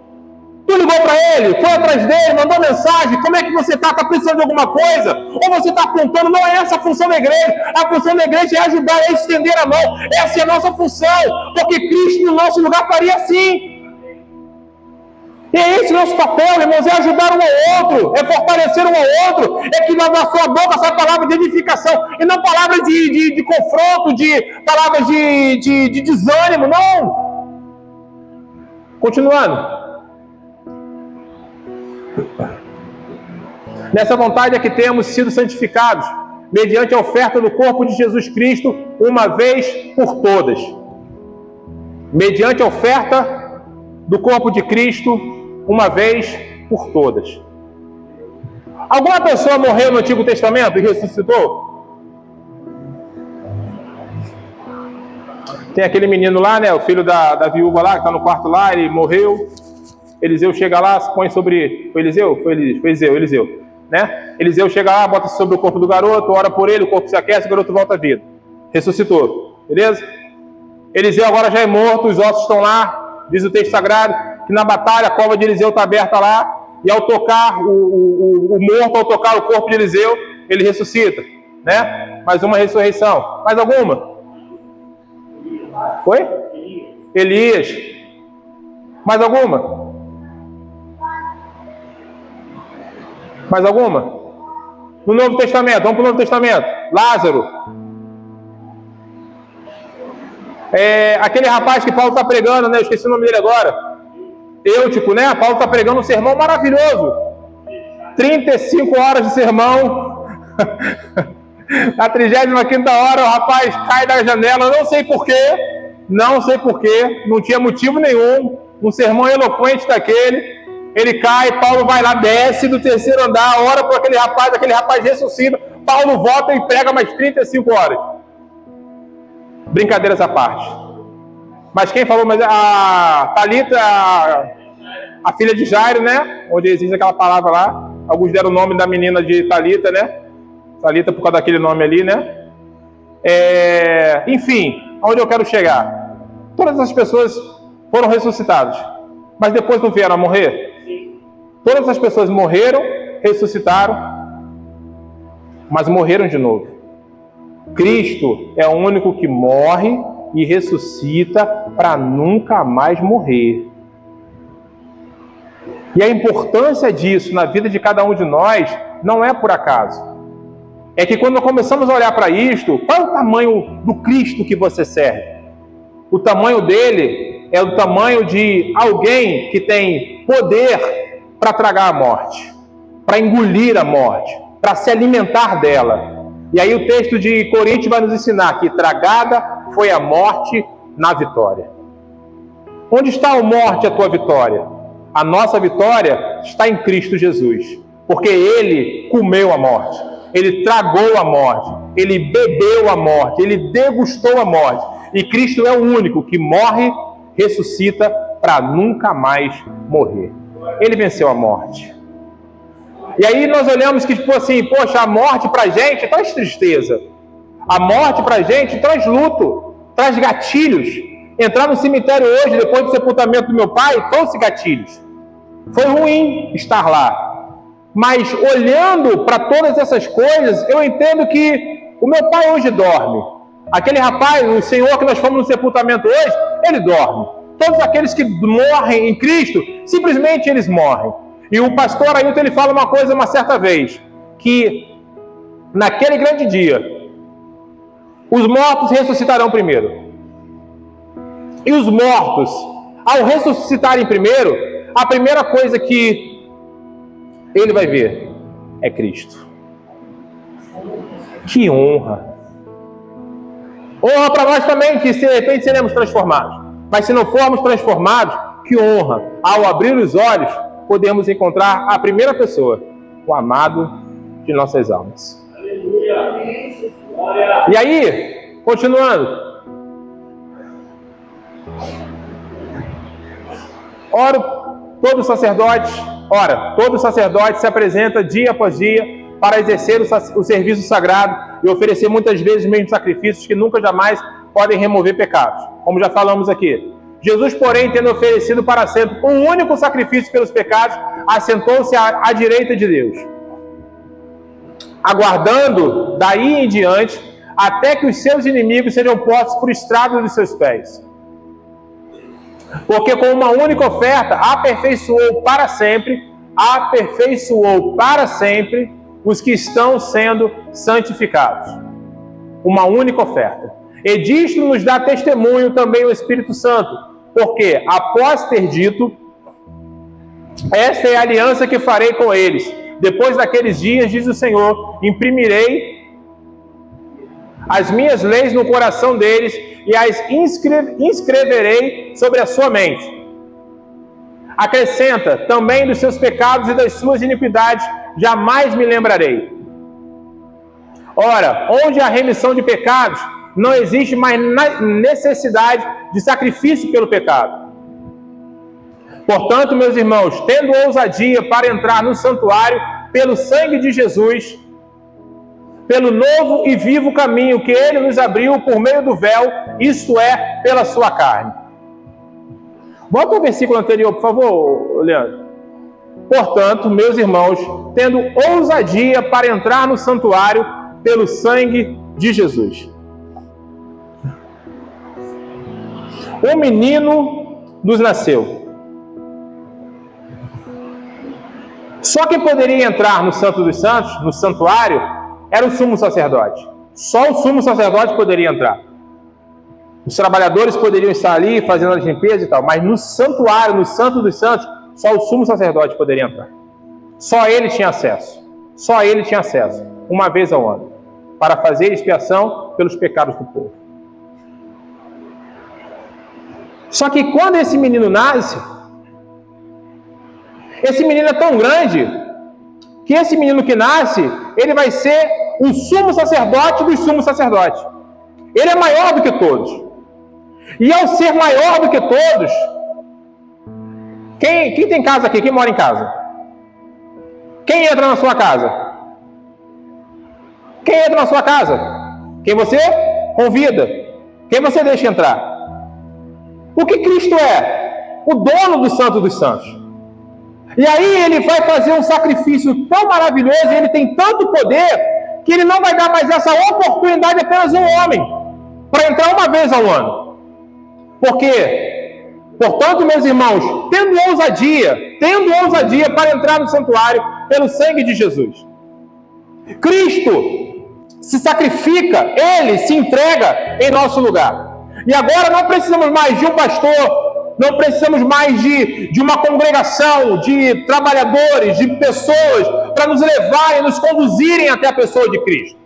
Tu ligou para ele, foi atrás dele, mandou mensagem, como é que você está? Está precisando de alguma coisa? Ou você está apontando? Não é essa a função da igreja. A função da igreja é ajudar, é estender a mão. Essa é a nossa função, porque Cristo no nosso lugar faria assim. E é esse o nosso papel, irmãos, é ajudar um ao outro, é fortalecer um ao outro, é que na sua boca sai palavra de edificação, e não palavras de confronto, palavras de desânimo, não. Continuando. Nessa vontade é que temos sido santificados, mediante a oferta do corpo de Jesus Cristo, uma vez por todas. Mediante a oferta do corpo de Cristo, uma vez por todas. Alguma pessoa morreu no Antigo Testamento e ressuscitou? Tem aquele menino lá, né, o filho da viúva lá, que está no quarto lá, ele morreu. Eliseu chega lá, se põe sobre... Foi Eliseu? Foi Eliseu. Né? Eliseu chega lá, bota sobre o corpo do garoto, ora por ele, o corpo se aquece, o garoto volta à vida. Ressuscitou. Beleza? Eliseu agora já é morto, os ossos estão lá. Diz o texto sagrado que na batalha a cova de Eliseu está aberta lá. E ao tocar o morto, ao tocar o corpo de Eliseu, ele ressuscita. Né? Mais uma ressurreição. Mais alguma? Foi? Elias. Mais alguma? Mais alguma? No Novo Testamento, vamos para o Novo Testamento. Lázaro. Aquele rapaz que Paulo está pregando, né? Eu esqueci o nome dele agora. Eutico, né? Paulo está pregando um sermão maravilhoso. 35 horas de sermão. Na 35ª hora, o rapaz cai da janela. Não sei porquê. Não tinha motivo nenhum. Um sermão eloquente daquele. Ele cai, Paulo vai lá, desce do 3º andar, ora por aquele rapaz ressuscita, Paulo volta e prega mais 35 horas. Brincadeiras à parte. Mas quem falou, mas a Talita, a filha de Jairo, né? Onde existe aquela palavra lá, alguns deram o nome da menina de Talita, né? Talita por causa daquele nome ali, né? Enfim, aonde eu quero chegar? Todas as pessoas foram ressuscitadas, mas depois não vieram a morrer? Sim. Todas as pessoas morreram, ressuscitaram, mas morreram de novo. Cristo é o único que morre e ressuscita para nunca mais morrer. E a importância disso na vida de cada um de nós não é por acaso. É que quando começamos a olhar para isto, qual é o tamanho do Cristo que você serve? O tamanho dele é o tamanho de alguém que tem poder para tragar a morte, para engolir a morte, para se alimentar dela. E aí o texto de Coríntios vai nos ensinar que tragada foi a morte na vitória. Onde está a morte, a tua vitória? A nossa vitória está em Cristo Jesus, porque Ele comeu a morte, Ele tragou a morte, Ele bebeu a morte, Ele degustou a morte. E Cristo é o único que morre, ressuscita para nunca mais morrer. Ele venceu a morte. E aí nós olhamos que, tipo assim, poxa, a morte pra gente traz tristeza. A morte pra gente traz luto, traz gatilhos. Entrar no cemitério hoje, depois do sepultamento do meu pai, trouxe gatilhos. Foi ruim estar lá. Mas olhando para todas essas coisas, eu entendo que o meu pai hoje dorme. Aquele rapaz, o senhor que nós fomos no sepultamento hoje, ele dorme. Todos aqueles que morrem em Cristo, simplesmente eles morrem. E o pastor Ailton, ele fala uma coisa uma certa vez, que naquele grande dia, os mortos ressuscitarão primeiro. E os mortos, ao ressuscitarem primeiro, a primeira coisa que ele vai ver é Cristo. Que honra! Honra para nós também, que de repente seremos transformados. Mas se não formos transformados, que honra! Ao abrir os olhos, podemos encontrar a primeira pessoa, o amado de nossas almas. Aleluia. E aí, continuando. Todo sacerdote se apresenta dia após dia para exercer o serviço sagrado e oferecer muitas vezes mesmo sacrifícios que nunca jamais podem remover pecados, como já falamos aqui. Jesus, porém, tendo oferecido para sempre um único sacrifício pelos pecados, assentou-se à direita de Deus, aguardando daí em diante até que os seus inimigos sejam postos por estrado dos seus pés. Porque com uma única oferta aperfeiçoou para sempre os que estão sendo santificados. Uma única oferta. E disto nos dá testemunho também o Espírito Santo, porque após ter dito, esta é a aliança que farei com eles. Depois daqueles dias, diz o Senhor, imprimirei as minhas leis no coração deles e as inscreverei sobre a sua mente. Acrescenta, também dos seus pecados e das suas iniquidades, jamais me lembrarei. Ora, onde há remissão de pecados, não existe mais necessidade de sacrifício pelo pecado. Portanto, meus irmãos, tendo ousadia para entrar no santuário pelo sangue de Jesus, pelo novo e vivo caminho que Ele nos abriu por meio do véu, isso é, pela sua carne. Volta ao versículo anterior, por favor, Leandro. Portanto, meus irmãos, tendo ousadia para entrar no santuário pelo sangue de Jesus. Um menino nos nasceu. Só quem poderia entrar no Santo dos Santos, no santuário, era o sumo sacerdote. Só o sumo sacerdote poderia entrar. Os trabalhadores poderiam estar ali fazendo a limpeza e tal, mas no santuário, no Santo dos Santos, só o sumo sacerdote poderia entrar. Só ele tinha acesso. Só ele tinha acesso, uma vez ao ano, para fazer expiação pelos pecados do povo. Só que quando esse menino nasce, esse menino é tão grande que esse menino que nasce, ele vai ser o sumo sacerdote dos sumos sacerdotes. Ele é maior do que todos. E ao ser maior do que todos, quem tem casa aqui? Quem mora em casa? Quem entra na sua casa? Quem entra na sua casa? Quem você convida? Quem você deixa entrar? O que Cristo é? O dono do Santo dos Santos. E aí ele vai fazer um sacrifício tão maravilhoso, ele tem tanto poder, que ele não vai dar mais essa oportunidade a apenas um homem, para entrar uma vez ao ano. Por quê? Portanto, meus irmãos, tendo ousadia para entrar no santuário pelo sangue de Jesus. Cristo se sacrifica, ele se entrega em nosso lugar. E agora não precisamos mais de um pastor, não precisamos mais de uma congregação, de trabalhadores, de pessoas para nos levarem, nos conduzirem até a pessoa de Cristo.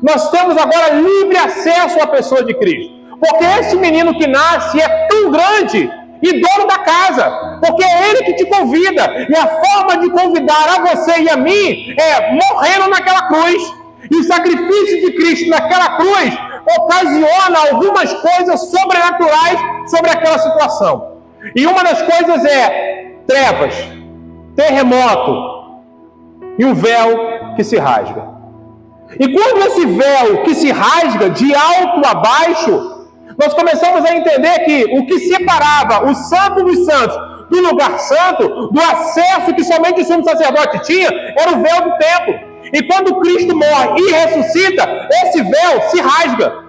Nós temos agora livre acesso à pessoa de Cristo. Porque esse menino que nasce é tão grande e dono da casa, porque é ele que te convida, e a forma de convidar a você e a mim é morrendo naquela cruz, e o sacrifício de Cristo naquela cruz ocasiona algumas coisas sobrenaturais sobre aquela situação. E uma das coisas é trevas, terremoto e um véu que se rasga. E quando esse véu que se rasga de alto a baixo, nós começamos a entender que o que separava o Santo dos Santos do lugar santo, do acesso que somente o sumo sacerdote tinha, era o véu do templo. E quando Cristo morre e ressuscita, esse véu se rasga.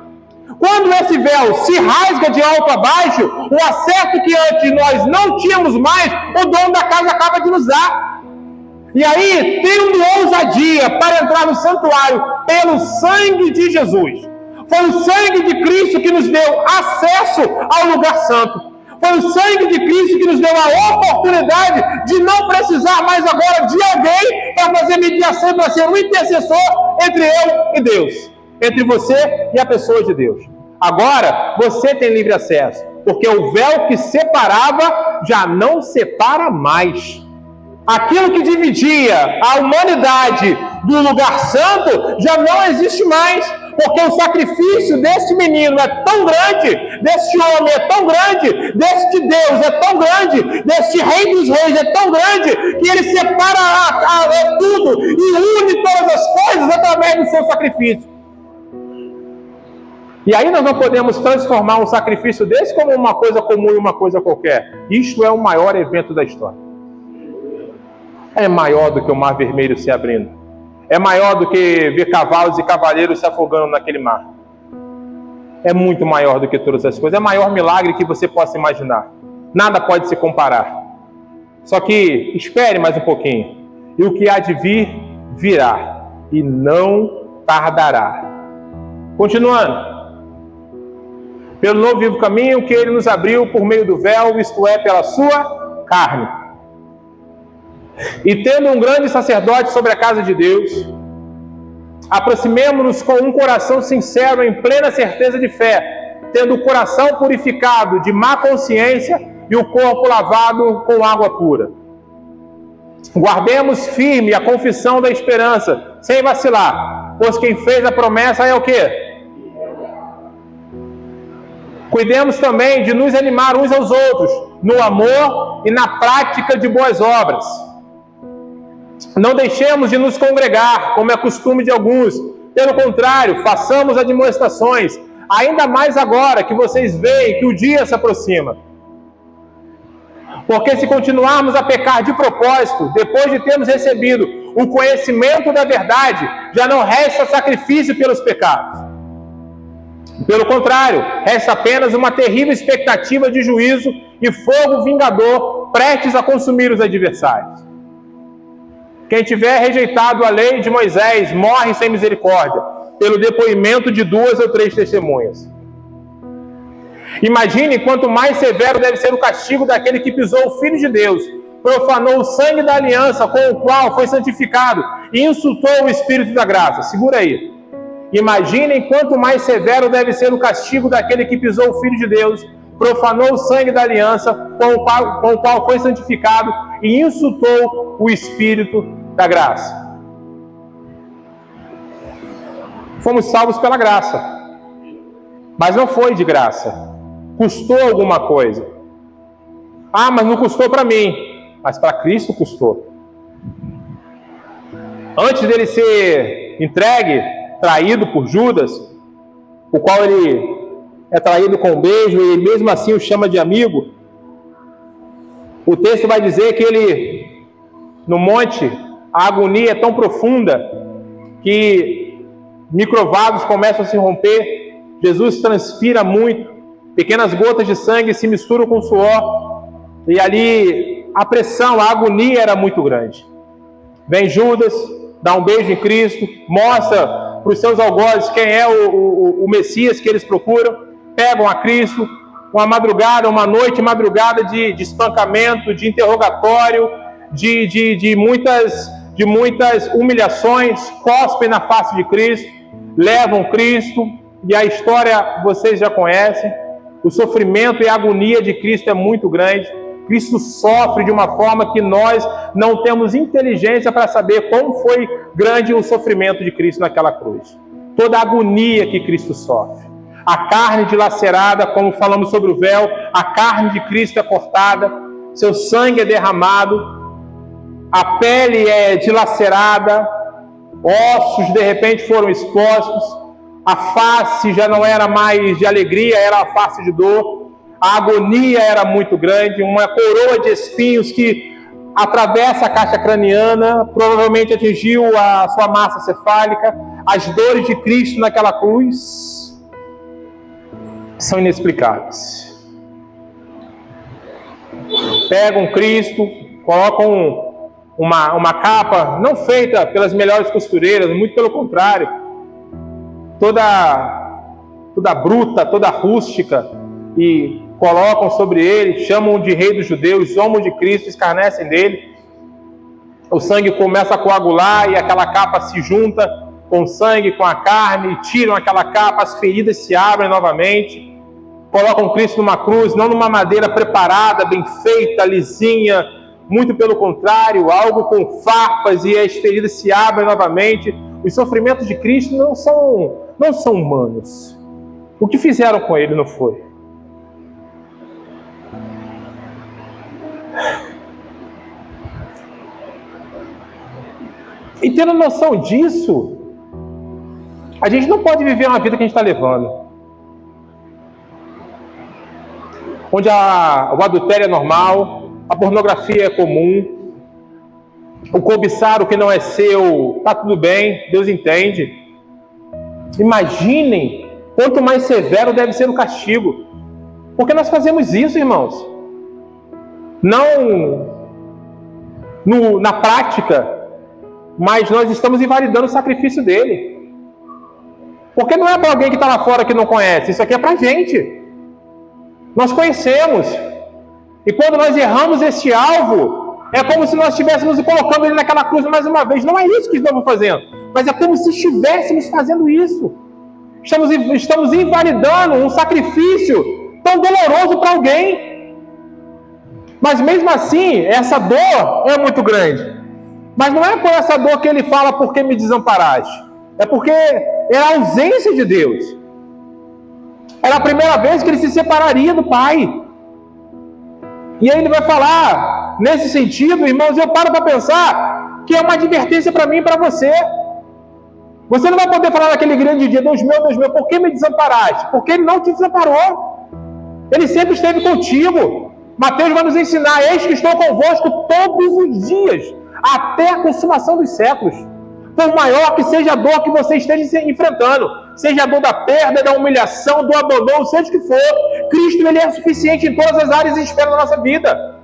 Quando esse véu se rasga de alto a baixo, o acesso que antes nós não tínhamos mais, o dono da casa acaba de nos dar. E aí, tendo ousadia para entrar no santuário pelo sangue de Jesus, foi o sangue de Cristo que nos deu acesso ao lugar santo. Foi o sangue de Cristo que nos deu a oportunidade de não precisar mais agora de alguém para fazer mediação, para ser um intercessor entre eu e Deus, entre você e a pessoa de Deus. Agora, você tem livre acesso, porque o véu que separava já não separa mais. Aquilo que dividia a humanidade do lugar santo já não existe mais, porque o sacrifício deste menino é tão grande, deste homem é tão grande, deste Deus é tão grande, deste Rei dos Reis é tão grande, que ele separa tudo e une todas as coisas através do seu sacrifício. E aí nós não podemos transformar um sacrifício desse como uma coisa comum e uma coisa qualquer. Isto é o maior evento da história. É maior do que o Mar Vermelho se abrindo. É maior do que ver cavalos e cavaleiros se afogando naquele mar. É muito maior do que todas as coisas. É o maior milagre que você possa imaginar. Nada pode se comparar. Só que espere mais um pouquinho. E o que há de vir, virá. E não tardará. Continuando. Pelo novo vivo caminho que ele nos abriu por meio do véu, isto é, pela sua carne. E tendo um grande sacerdote sobre a casa de Deus, aproximemo-nos com um coração sincero, em plena certeza de fé, tendo o coração purificado de má consciência e o corpo lavado com água pura. Guardemos firme a confissão da esperança, sem vacilar, pois quem fez a promessa é o quê? Cuidemos também de nos animar uns aos outros, no amor e na prática de boas obras. Não deixemos de nos congregar, como é costume de alguns. Pelo contrário, façamos admoestações, ainda mais agora que vocês veem que o dia se aproxima. Porque se continuarmos a pecar de propósito, depois de termos recebido o conhecimento da verdade, já não resta sacrifício pelos pecados. Pelo contrário, resta apenas uma terrível expectativa de juízo e fogo vingador prestes a consumir os adversários. Quem tiver rejeitado a lei de Moisés morre sem misericórdia, pelo depoimento de 2 ou 3 testemunhas. Imagine quanto mais severo deve ser o castigo daquele que pisou o Filho de Deus, profanou o sangue da aliança com o qual foi santificado e insultou o Espírito da graça. Segura aí. Imaginem quanto mais severo deve ser o castigo daquele que pisou o Filho de Deus, profanou o sangue da aliança com o qual foi santificado e insultou o Espírito da graça. Fomos salvos pela graça, mas não foi de graça. Custou alguma coisa. Ah, mas não custou para mim, mas para Cristo custou. Antes dele ser entregue traído por Judas, o qual ele é traído com um beijo e mesmo assim o chama de amigo, o texto vai dizer que ele, no monte, a agonia é tão profunda que microvasos começam a se romper, Jesus transpira muito, pequenas gotas de sangue se misturam com o suor, e ali a pressão, a agonia era muito grande. Vem Judas, dá um beijo em Cristo, mostra para os seus algozes quem é o Messias que eles procuram, pegam a Cristo, uma madrugada, uma noite madrugada de espancamento, de interrogatório, de muitas humilhações, cospem na face de Cristo, levam Cristo, e a história vocês já conhecem, o sofrimento e a agonia de Cristo é muito grande. Cristo sofre de uma forma que nós não temos inteligência para saber como foi grande o sofrimento de Cristo naquela cruz. Toda a agonia que Cristo sofre. A carne dilacerada, como falamos sobre o véu, a carne de Cristo é cortada, seu sangue é derramado, a pele é dilacerada, ossos de repente foram expostos, a face já não era mais de alegria, era a face de dor, a agonia era muito grande, uma coroa de espinhos que atravessa a caixa craniana, provavelmente atingiu a sua massa cefálica. As dores de Cristo naquela cruz são inexplicáveis. Pegam Cristo, colocam uma capa não feita pelas melhores costureiras, muito pelo contrário, toda bruta, toda rústica, e colocam sobre ele, chamam de rei dos judeus, zombam de Cristo, escarnecem dele. O sangue começa a coagular e aquela capa se junta com o sangue, com a carne, tiram aquela capa, as feridas se abrem novamente, colocam Cristo numa cruz, não numa madeira preparada, bem feita, lisinha, muito pelo contrário, algo com farpas, e as feridas se abrem novamente. Os sofrimentos de Cristo não são humanos. O que fizeram com ele não foi. E tendo noção disso, a gente não pode viver uma vida que a gente está levando, onde o adultério é normal, a pornografia é comum, o cobiçar o que não é seu, está tudo bem, Deus entende. Imaginem quanto mais severo deve ser o castigo, porque nós fazemos isso, irmãos, não na prática, mas nós estamos invalidando o sacrifício dele. Porque não é para alguém que está lá fora que não conhece, isso aqui é para a gente. Nós conhecemos. E quando nós erramos esse alvo, é como se nós estivéssemos colocando ele naquela cruz mais uma vez. Não é isso que estamos fazendo, mas é como se estivéssemos fazendo isso. Estamos invalidando um sacrifício tão doloroso para alguém. Mas mesmo assim, essa dor é muito grande. Mas não é por essa dor que ele fala, porque me desamparaste. É porque é a ausência de Deus. Era a primeira vez que ele se separaria do Pai. E aí ele vai falar, nesse sentido, irmãos, eu paro para pensar que é uma advertência para mim e para você. Você não vai poder falar naquele grande dia, Deus meu, por que me desamparaste? Porque ele não te desamparou. Ele sempre esteve contigo. Mateus vai nos ensinar, eis que estou convosco todos os dias, até a consumação dos séculos. Por maior que seja a dor que você esteja enfrentando, seja a dor da perda, da humilhação, do abandono, seja o que for, Cristo ele é suficiente em todas as áreas e esferas da nossa vida.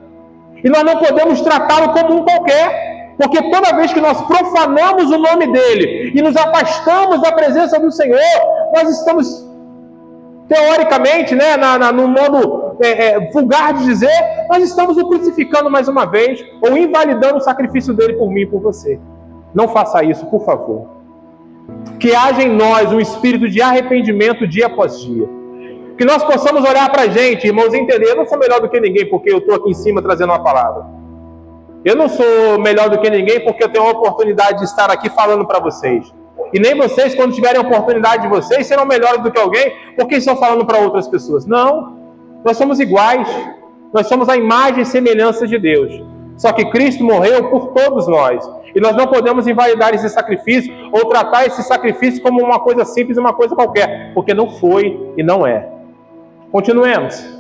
E nós não podemos tratá-lo como um qualquer, porque toda vez que nós profanamos o nome dele e nos afastamos da presença do Senhor, nós estamos, teoricamente, né, no modo vulgar de dizer, nós estamos o crucificando mais uma vez, ou invalidando o sacrifício dele por mim e por você. Não faça isso, por favor. Que haja em nós um espírito de arrependimento dia após dia. Que nós possamos olhar para a gente, irmãos, e entender, eu não sou melhor do que ninguém porque eu estou aqui em cima trazendo uma palavra. Eu não sou melhor do que ninguém porque eu tenho a oportunidade de estar aqui falando para vocês. E nem vocês, quando tiverem a oportunidade de vocês, serão melhores do que alguém porque estão falando para outras pessoas. Não, nós somos iguais. Nós somos a imagem e semelhança de Deus. Só que Cristo morreu por todos nós. E nós não podemos invalidar esse sacrifício ou tratar esse sacrifício como uma coisa simples, uma coisa qualquer, porque não foi e não é. Continuemos.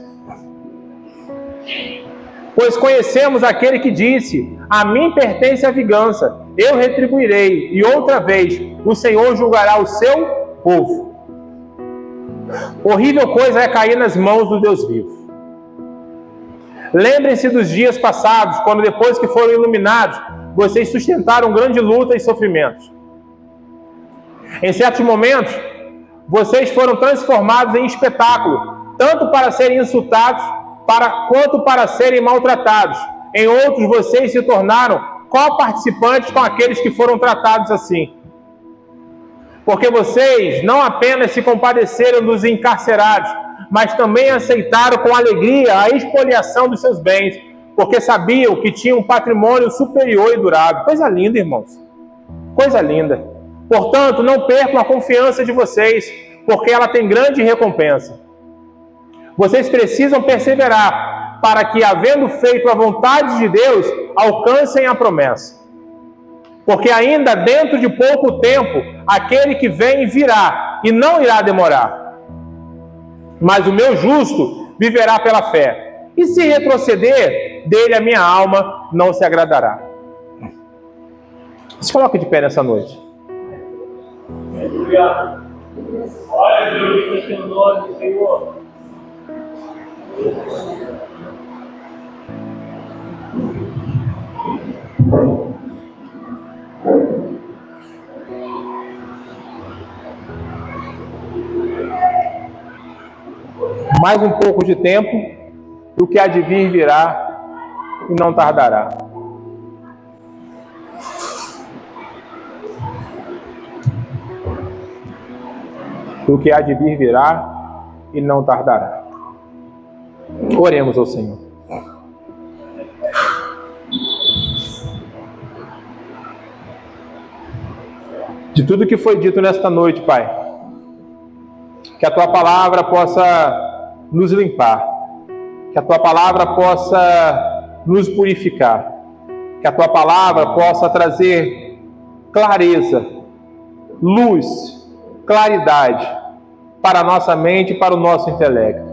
Pois conhecemos aquele que disse: a mim pertence a vingança, eu retribuirei, e outra vez o Senhor julgará o seu povo. Horrível coisa é cair nas mãos do Deus vivo. Lembrem-se dos dias passados, quando depois que foram iluminados, vocês sustentaram grande luta e sofrimentos. Em certos momentos, vocês foram transformados em espetáculo, tanto para serem insultados, quanto para serem maltratados. Em outros, vocês se tornaram co-participantes com aqueles que foram tratados assim. Porque vocês não apenas se compadeceram dos encarcerados, mas também aceitaram com alegria a expoliação dos seus bens, porque sabiam que tinham um patrimônio superior e durável. Coisa linda, irmãos. Coisa linda. Portanto, não percam a confiança de vocês, porque ela tem grande recompensa. Vocês precisam perseverar, para que, havendo feito a vontade de Deus, alcancem a promessa. Porque ainda dentro de pouco tempo, aquele que vem virá, e não irá demorar. Mas o meu justo viverá pela fé. E se retroceder, dele a minha alma não se agradará. Se coloque de pé nessa noite. Obrigado. Olha, Deus, teu nome, Senhor. Mais um pouco de tempo, o que há de vir virá e não tardará. O que há de vir virá e não tardará. Oremos ao Senhor. De tudo que foi dito nesta noite, Pai, que a Tua palavra possa nos limpar, que a Tua palavra possa nos purificar, que a Tua palavra possa trazer clareza, luz, claridade para a nossa mente e para o nosso intelecto.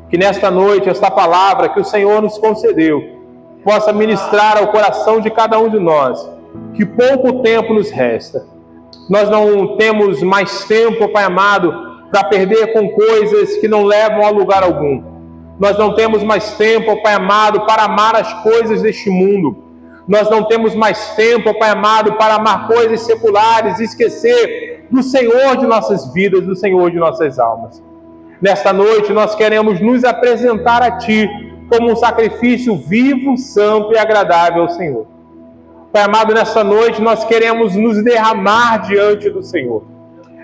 Que nesta noite, esta palavra que o Senhor nos concedeu, possa ministrar ao coração de cada um de nós, que pouco tempo nos resta. Nós não temos mais tempo, Pai amado, para perder com coisas que não levam a lugar algum. Nós não temos mais tempo, Pai amado, para amar as coisas deste mundo. Nós não temos mais tempo, Pai amado, para amar coisas seculares e esquecer do Senhor de nossas vidas, do Senhor de nossas almas. Nesta noite, nós queremos nos apresentar a Ti como um sacrifício vivo, santo e agradável ao Senhor. Pai amado, nesta noite, nós queremos nos derramar diante do Senhor.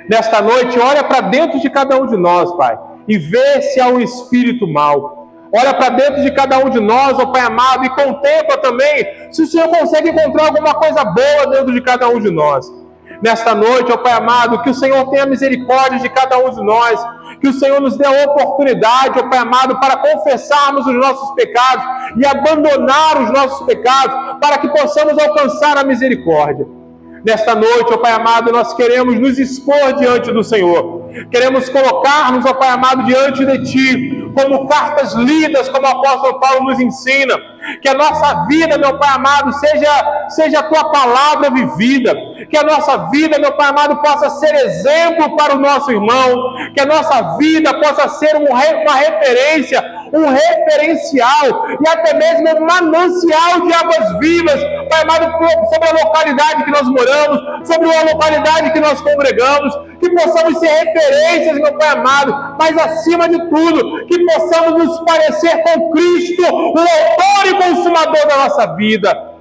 Nesta noite, olha para dentro de cada um de nós, Pai, e vê se há um espírito mau. Olha para dentro de cada um de nós, ó Pai amado, e contempla também se o Senhor consegue encontrar alguma coisa boa dentro de cada um de nós. Nesta noite, ó Pai amado, que o Senhor tenha misericórdia de cada um de nós, que o Senhor nos dê a oportunidade, ó Pai amado, para confessarmos os nossos pecados e abandonar os nossos pecados, para que possamos alcançar a misericórdia. Nesta noite, ó Pai amado, nós queremos nos expor diante do Senhor. Queremos colocar-nos, ó Pai amado, diante de Ti, como cartas lidas, como o apóstolo Paulo nos ensina. Que a nossa vida, meu Pai amado, seja a Tua palavra vivida. Que a nossa vida, meu Pai amado, possa ser exemplo para o nosso irmão. Que a nossa vida possa ser uma referência, um referencial e até mesmo um manancial de águas vivas, Pai amado, sobre a localidade que nós moramos, sobre a localidade que nós congregamos, que possamos ser referências, meu Pai amado, mas acima de tudo, que possamos nos parecer com Cristo, o autor e consumador da nossa vida.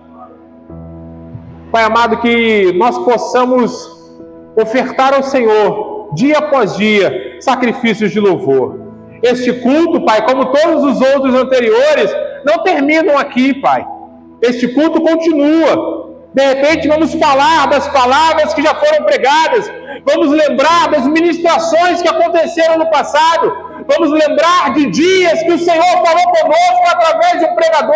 Pai amado, que nós possamos ofertar ao Senhor, dia após dia, sacrifícios de louvor. Este culto, Pai, como todos os outros anteriores, não terminam aqui, Pai. Este culto continua. De repente vamos falar das palavras que já foram pregadas, vamos lembrar das ministrações que aconteceram no passado, vamos lembrar de dias que o Senhor falou conosco através de um pregador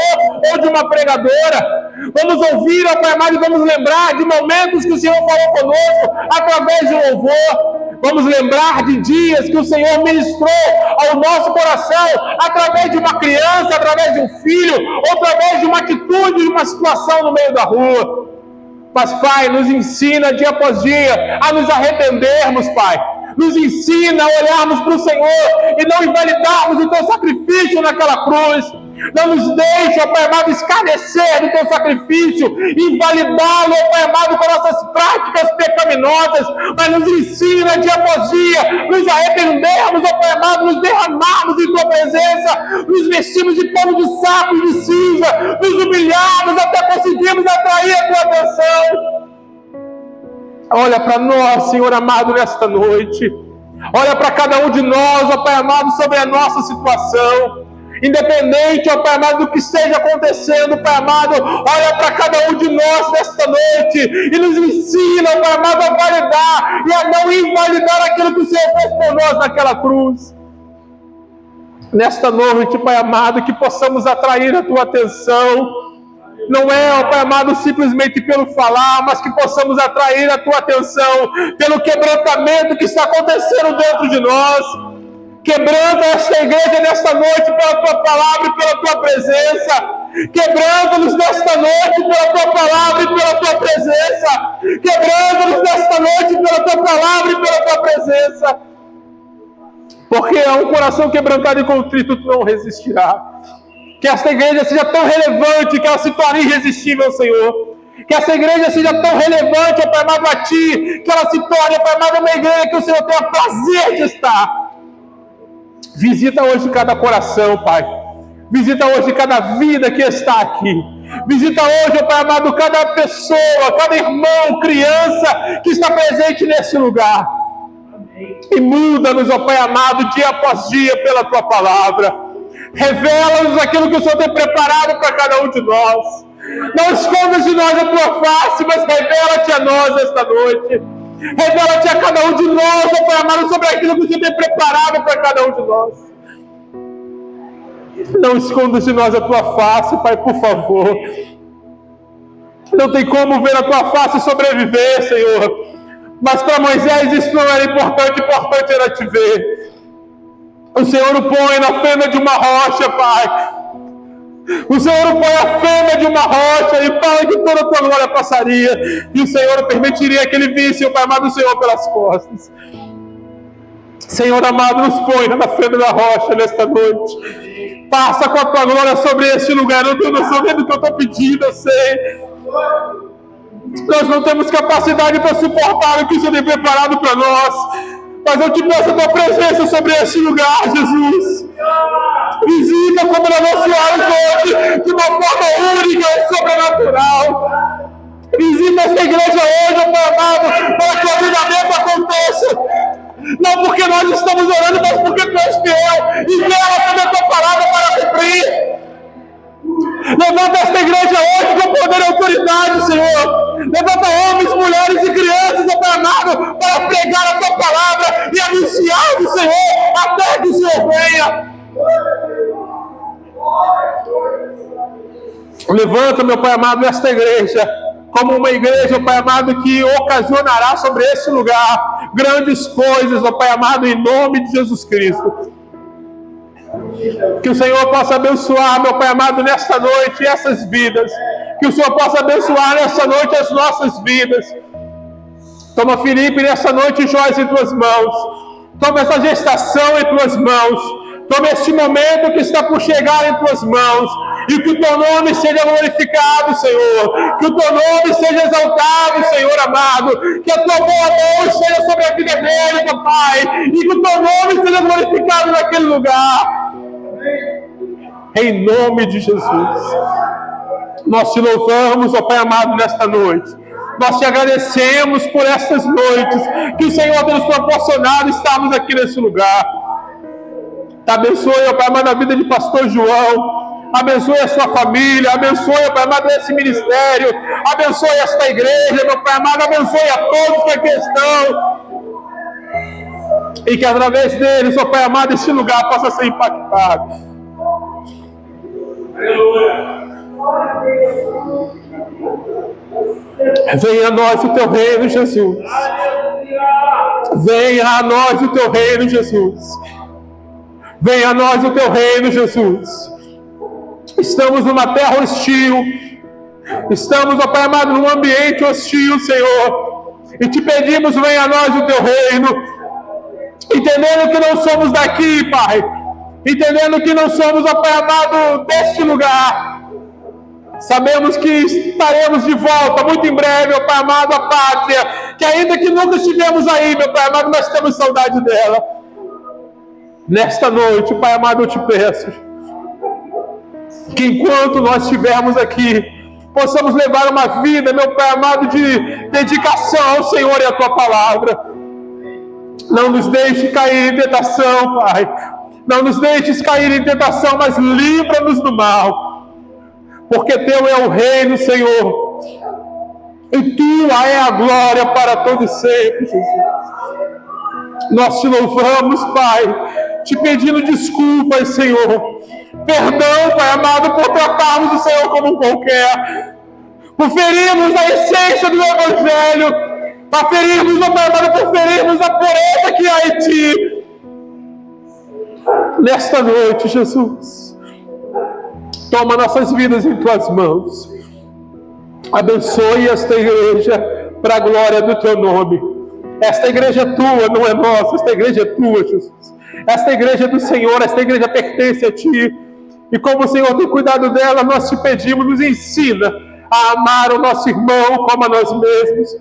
ou de uma pregadora. Vamos ouvir, ó Pai amado, e vamos lembrar de momentos que o Senhor falou conosco através de louvor. Vamos lembrar de dias que o Senhor ministrou ao nosso coração através de uma criança, através de um filho, ou através de uma atitude, de uma situação no meio da rua. Mas, Pai, nos ensina dia após dia a nos arrependermos, Pai. Nos ensina a olharmos para o Senhor e não invalidarmos o Teu sacrifício naquela cruz. Não nos deixe, ó Pai amado, escarnecer do Teu sacrifício, invalidá-lo, ó Pai amado, com nossas práticas pecaminosas, mas nos ensina dia após dia, nos arrependermos, ó Pai amado, nos derramarmos em Tua presença, nos vestimos de pano de saco e de cinza, nos humilharmos até conseguirmos atrair a Tua atenção. Olha para nós, Senhor amado, nesta noite. Olha para cada um de nós, ó Pai amado, sobre a nossa situação. Independente, ó Pai amado, do que esteja acontecendo, Pai amado, olha para cada um de nós nesta noite e nos ensina, ó Pai amado, a validar e a não invalidar aquilo que o Senhor fez por nós naquela cruz. Nesta noite, Pai amado, que possamos atrair a Tua atenção. Não é, ó Pai amado, simplesmente pelo falar, mas que possamos atrair a Tua atenção pelo quebrantamento que está acontecendo dentro de nós. Quebranta esta igreja nesta noite pela Tua palavra e pela Tua presença. Quebranta-nos nesta noite pela Tua palavra e pela Tua presença. Quebranta-nos nesta noite pela Tua palavra e pela Tua presença. Porque a um coração quebrantado e contrito Tu não resistirá. Que esta igreja seja tão relevante que ela se torne irresistível, Senhor. Que essa igreja seja tão relevante, ó Pai amado, a Ti, que ela se torne, ó Pai amado, uma igreja que o Senhor tenha prazer de estar. Visita hoje cada coração, Pai. Visita hoje cada vida que está aqui. Visita hoje, ó Pai amado, cada pessoa, cada irmão, criança que está presente nesse lugar. E muda-nos, ó Pai amado, dia após dia pela Tua palavra. Revela-nos aquilo que o Senhor tem preparado para cada um de nós. Não escondas de nós a Tua face, mas revela-te a nós esta noite. Revela-te a cada um de nós, ó Pai amado, sobre aquilo que o Senhor tem preparado para cada um de nós. Não escondas de nós a Tua face, Pai, por favor. Não tem como ver a Tua face e sobreviver, Senhor. Mas para Moisés isso não era importante, importante era Te ver. O Senhor o põe na fenda de uma rocha, Pai. O Senhor o põe na fenda de uma rocha e fala que toda a Tua glória passaria. E o Senhor permitiria que ele visse o Pai amado, o Senhor pelas costas. Senhor amado, nos põe na fenda da rocha nesta noite. Passa com a Tua glória sobre este lugar. Eu não estou vendo o que eu estou pedindo, eu sei. Nós não temos capacidade para suportar o que o Senhor tem preparado para nós. Mas eu Te peço a Tua presença sobre este lugar, Jesus. Visita como nós anunciamos hoje, de uma forma única e sobrenatural. Visita esta igreja hoje, Pai amado, para que o avivamento aconteça. Não porque nós estamos orando, mas porque Tu és fiel e vela sobre a Tua palavra para cumprir. Levanta esta igreja hoje com poder e autoridade, Senhor. Levanta homens, mulheres e crianças, ó Pai amado, para pregar a Tua palavra e anunciar do Senhor até que o Senhor venha. Levanta, meu Pai amado, esta igreja como uma igreja, Pai amado, que ocasionará sobre este lugar grandes coisas, ó Pai amado, em nome de Jesus Cristo. Que o Senhor possa abençoar, meu Pai amado, nesta noite essas vidas. Que o Senhor possa abençoar nesta noite as nossas vidas. Toma Felipe nesta noite, Joyce, em Tuas mãos. Toma essa gestação em Tuas mãos. Toma este momento que está por chegar em Tuas mãos. E que o Teu nome seja glorificado, Senhor. Que o Teu nome seja exaltado, Senhor amado. Que a Tua boa mão esteja sobre a vida dele, Pai. E que o Teu nome seja glorificado naquele lugar. Em nome de Jesus. Nós Te louvamos, ó Pai amado, nesta noite. Nós Te agradecemos por estas noites que o Senhor tem nos proporcionado estarmos aqui nesse lugar. Te abençoe, ó Pai amado, a vida de Pastor João. Abençoe a sua família. Abençoe, ó Pai amado, esse ministério. Abençoe esta igreja, meu Pai amado. Abençoe a todos que aqui estão. E que através deles, ó Pai amado, este lugar possa ser impactado. Aleluia. Venha a nós o teu reino, Jesus. Venha a nós o teu reino, Jesus. Venha a nós o teu reino, Jesus. Estamos numa terra hostil. Estamos, ó Pai amado, num ambiente hostil, Senhor. E te pedimos, venha a nós o teu reino. Entendendo que não somos daqui, Pai. Entendendo que não somos, ó Pai amado, deste lugar. Sabemos que estaremos de volta muito em breve, ó Pai amado, a pátria, que ainda que nunca estivemos aí, meu Pai amado, nós temos saudade dela. Nesta noite, Pai amado, eu te peço que enquanto nós estivermos aqui, possamos levar uma vida, meu Pai amado, de dedicação ao Senhor e à Tua Palavra. Não nos deixe cair em tentação, Pai. Não nos deixes cair em tentação, mas livra-nos do mal. Porque Teu é o reino, Senhor, e Tua é a glória para todo sempre, Jesus. Nós Te louvamos, Pai, Te pedindo desculpas, Senhor. Perdão, Pai amado, por tratarmos o Senhor como um qualquer, por ferirmos a essência do Evangelho, por ferirmos, Pai amado, por ferirmos a pureza que há em Ti. Nesta noite, Jesus, toma nossas vidas em Tuas mãos. Abençoe esta igreja para a glória do Teu nome. Esta igreja é Tua, não é nossa. Esta igreja é Tua, Jesus. Esta igreja é do Senhor. Esta igreja pertence a Ti. E como o Senhor tem cuidado dela, nós Te pedimos, nos ensina a amar o nosso irmão como a nós mesmos.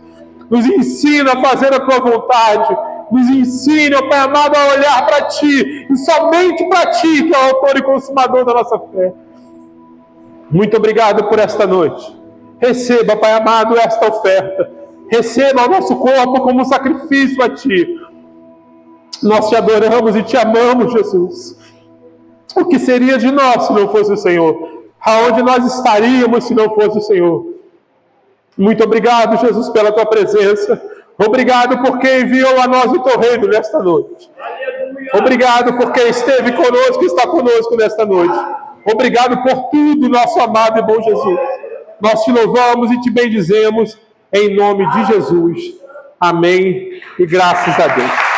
Nos ensina a fazer a Tua vontade. Nos ensina, Pai amado, a olhar para Ti. E somente para Ti, que é o autor e consumador da nossa fé. Muito obrigado por esta noite. Receba, Pai amado, esta oferta. Receba o nosso corpo como um sacrifício a Ti. Nós Te adoramos e Te amamos, Jesus. O que seria de nós se não fosse o Senhor? Aonde nós estaríamos se não fosse o Senhor? Muito obrigado, Jesus, pela Tua presença. Obrigado porque enviou a nós o Teu reino nesta noite. Obrigado porque esteve conosco e está conosco nesta noite. Obrigado por tudo, nosso amado e bom Jesus. Nós Te louvamos e Te bendizemos em nome de Jesus. Amém e graças a Deus.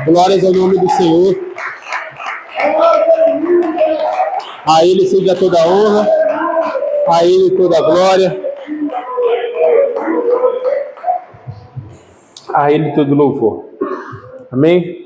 Glórias ao nome do Senhor. A Ele seja toda a honra, a Ele toda a glória, A Ele todo louvor. Amém?